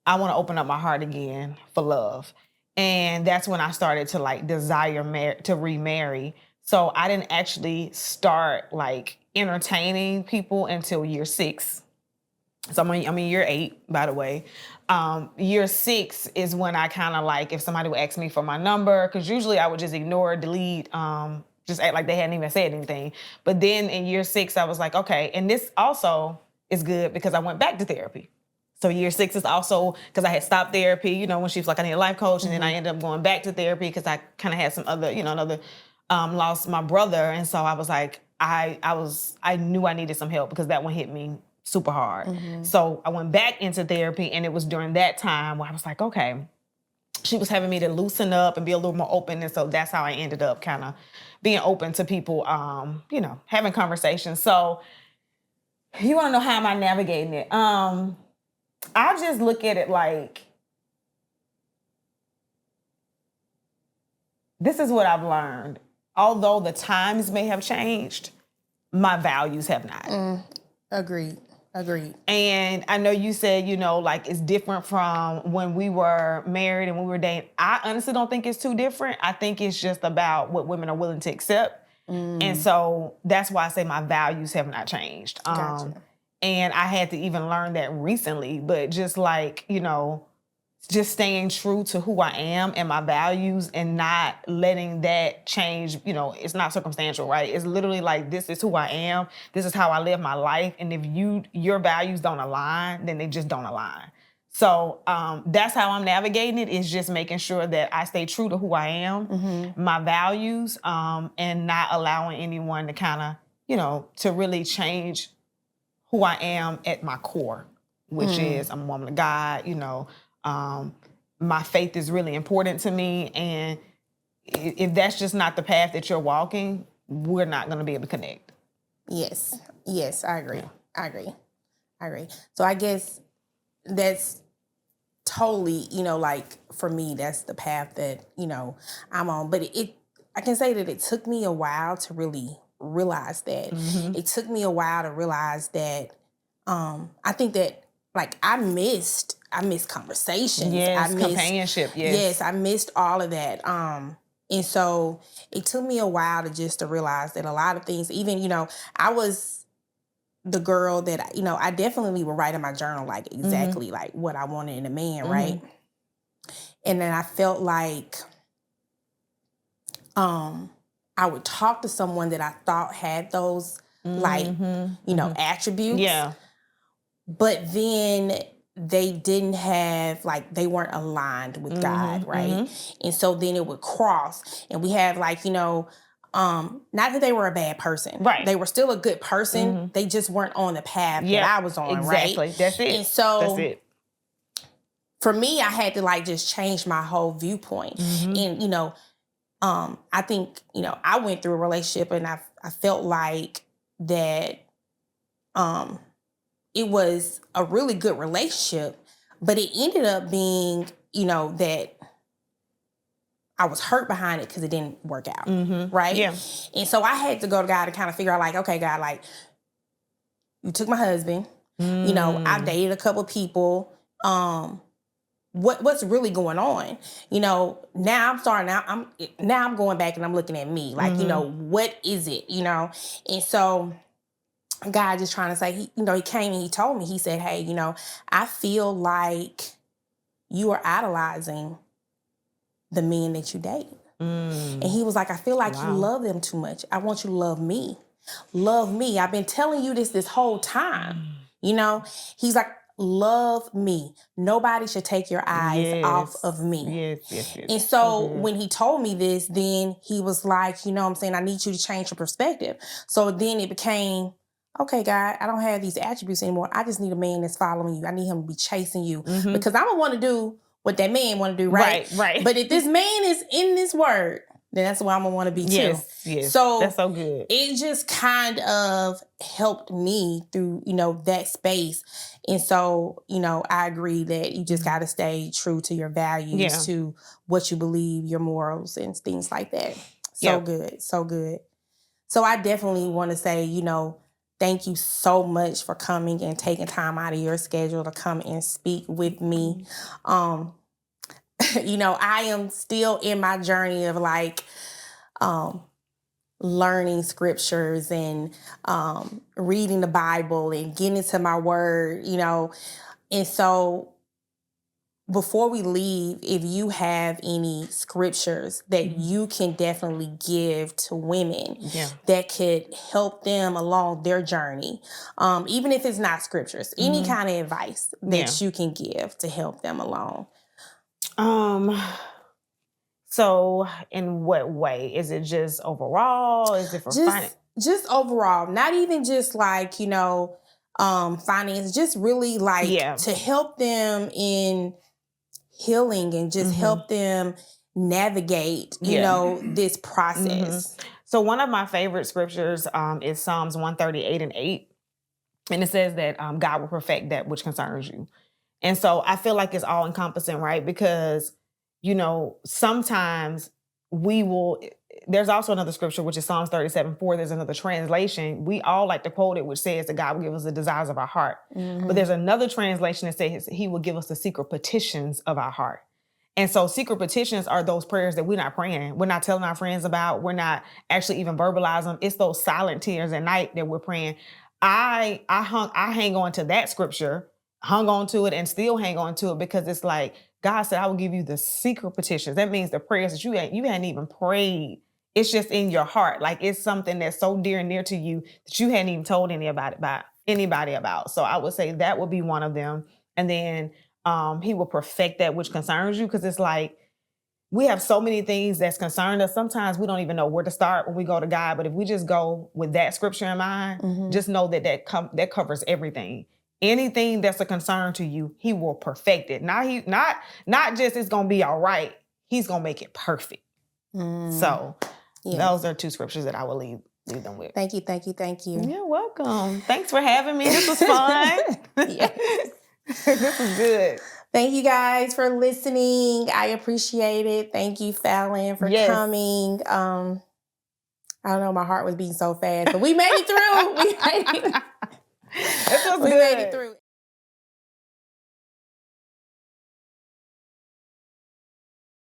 I want to open up my heart again for love. And that's when I started to like desire to remarry. So I didn't actually start like entertaining people until year 6. So I'm in year 8, by the way. Year 6 is when I kind of like, if somebody would ask me for my number, because usually I would just ignore, delete, just act like they hadn't even said anything. But then in year 6, I was like, okay. And this also is good because I went back to therapy. So year 6 is also because I had stopped therapy, you know, when she was like, I need a life coach. And then I ended up going back to therapy because I kind of had some other, you know, lost my brother. And so I was like, I knew I needed some help because that one hit me super hard. So I went back into therapy, and it was during that time where I was like, okay, she was having me to loosen up and be a little more open. And so that's how I ended up kind of being open to people, you know, having conversations. So you want to know how am I navigating it? I just look at it like, this is what I've learned. Although the times may have changed, my values have not. Agreed. And I know you said, you know, like it's different from when we were married and when we were dating. I honestly don't think it's too different. I think it's just about what women are willing to accept. And so that's why I say my values have not changed. Gotcha. And I had to even learn that recently, but just like, you know, just staying true to who I am and my values and not letting that change, you know, it's not circumstantial, right? It's literally like, this is who I am. This is how I live my life. And if your values don't align, then they just don't align. So that's how I'm navigating it, is just making sure that I stay true to who I am, my values, and not allowing anyone to kind of, you know, to really change who I am at my core, which is I'm a woman of God, you know, my faith is really important to me. And if that's just not the path that you're walking, we're not going to be able to connect. Yes. Yes, I agree. I agree. So I guess that's totally, like for me, that's the path that, I'm on. But I can say that it took me a while to really realize that. Mm-hmm. It took me a while to realize that I think that like I missed conversations. Yes, I missed companionship. Yes, I missed all of that. And so it took me a while to realize that a lot of things, even, I was the girl that, I definitely would write in my journal, like exactly Mm-hmm. like what I wanted in a man, Mm-hmm. right? And then I felt like I would talk to someone that I thought had those like, attributes. Yeah. But then they didn't have, like, they weren't aligned with God, right? And so then it would cross. And we have, like, not that they were a bad person. Right. They were still a good person. They just weren't on the path that I was on, exactly. right? That's it. And so that's it. For me, I had to, like, just change my whole viewpoint. And, I think, I went through a relationship and I felt like that it was a really good relationship, but it ended up being, that I was hurt behind it because it didn't work out, right? Yeah. And so I had to go to God to kind of figure out, like, okay, God, like, you took my husband, I dated a couple people, what's really going on? Now I'm going back and I'm looking at me, like, what is it, And so God just trying to say, he came and he told me, he said, hey, I feel like you are idolizing the men that you date. And he was like, I feel like you love them too much. I want you to love me. Love me. I've been telling you this whole time. He's like, love me. Nobody should take your eyes off of me. Yes. And so when he told me this, then he was like, I need you to change your perspective. So then it became, okay, God, I don't have these attributes anymore. I just need a man that's following you. I need him to be chasing you because I'm going to want to do what that man want to do, right? Right. But if this man is in this word, then that's where I'm going to want to be too. Yes. So that's so good. It just kind of helped me through, that space. And so, I agree that you just got to stay true to your values, to what you believe, your morals and things like that. Good. So good. So I definitely want to say, thank you so much for coming and taking time out of your schedule to come and speak with me. I am still in my journey of like learning scriptures and reading the Bible and getting into my word, And so before we leave, if you have any scriptures that you can definitely give to women that could help them along their journey, even if it's not scriptures, any kind of advice that you can give to help them along. So in what way? Is it just overall? Is it for finance? Just overall, not even just like, finance, just really like to help them in healing and just help them navigate, this process. So one of my favorite scriptures is Psalms 138:8. And it says that God will perfect that which concerns you. And so I feel like it's all encompassing, right? Because, sometimes there's also another scripture, which is Psalms 37:4. There's another translation. We all like to quote it, which says that God will give us the desires of our heart. But there's another translation that says he will give us the secret petitions of our heart. And so secret petitions are those prayers that we're not praying. We're not telling our friends about. We're not actually even verbalizing them. It's those silent tears at night that we're praying. I hang on to that scripture, hung on to it and still hang on to it because it's like, God said, I will give you the secret petitions. That means the prayers that you hadn't even prayed. It's just in your heart. Like it's something that's so dear and near to you that you hadn't even told anybody about. So I would say that would be one of them. And then he will perfect that which concerns you. Cause it's like, we have so many things that's concerned us. Sometimes we don't even know where to start when we go to God. But if we just go with that scripture in mind, just know that covers everything. anything that's a concern to you, he will perfect it. Not just it's gonna be all right. He's gonna make it perfect. So those are 2 scriptures that I will leave them with. Thank you. You're welcome. Thanks for having me. This was fun. Yes. This was good. Thank you guys for listening. I appreciate it. Thank you, Falon, for coming. I don't know, my heart was beating so fast, but we made it through. This was good. We made it through.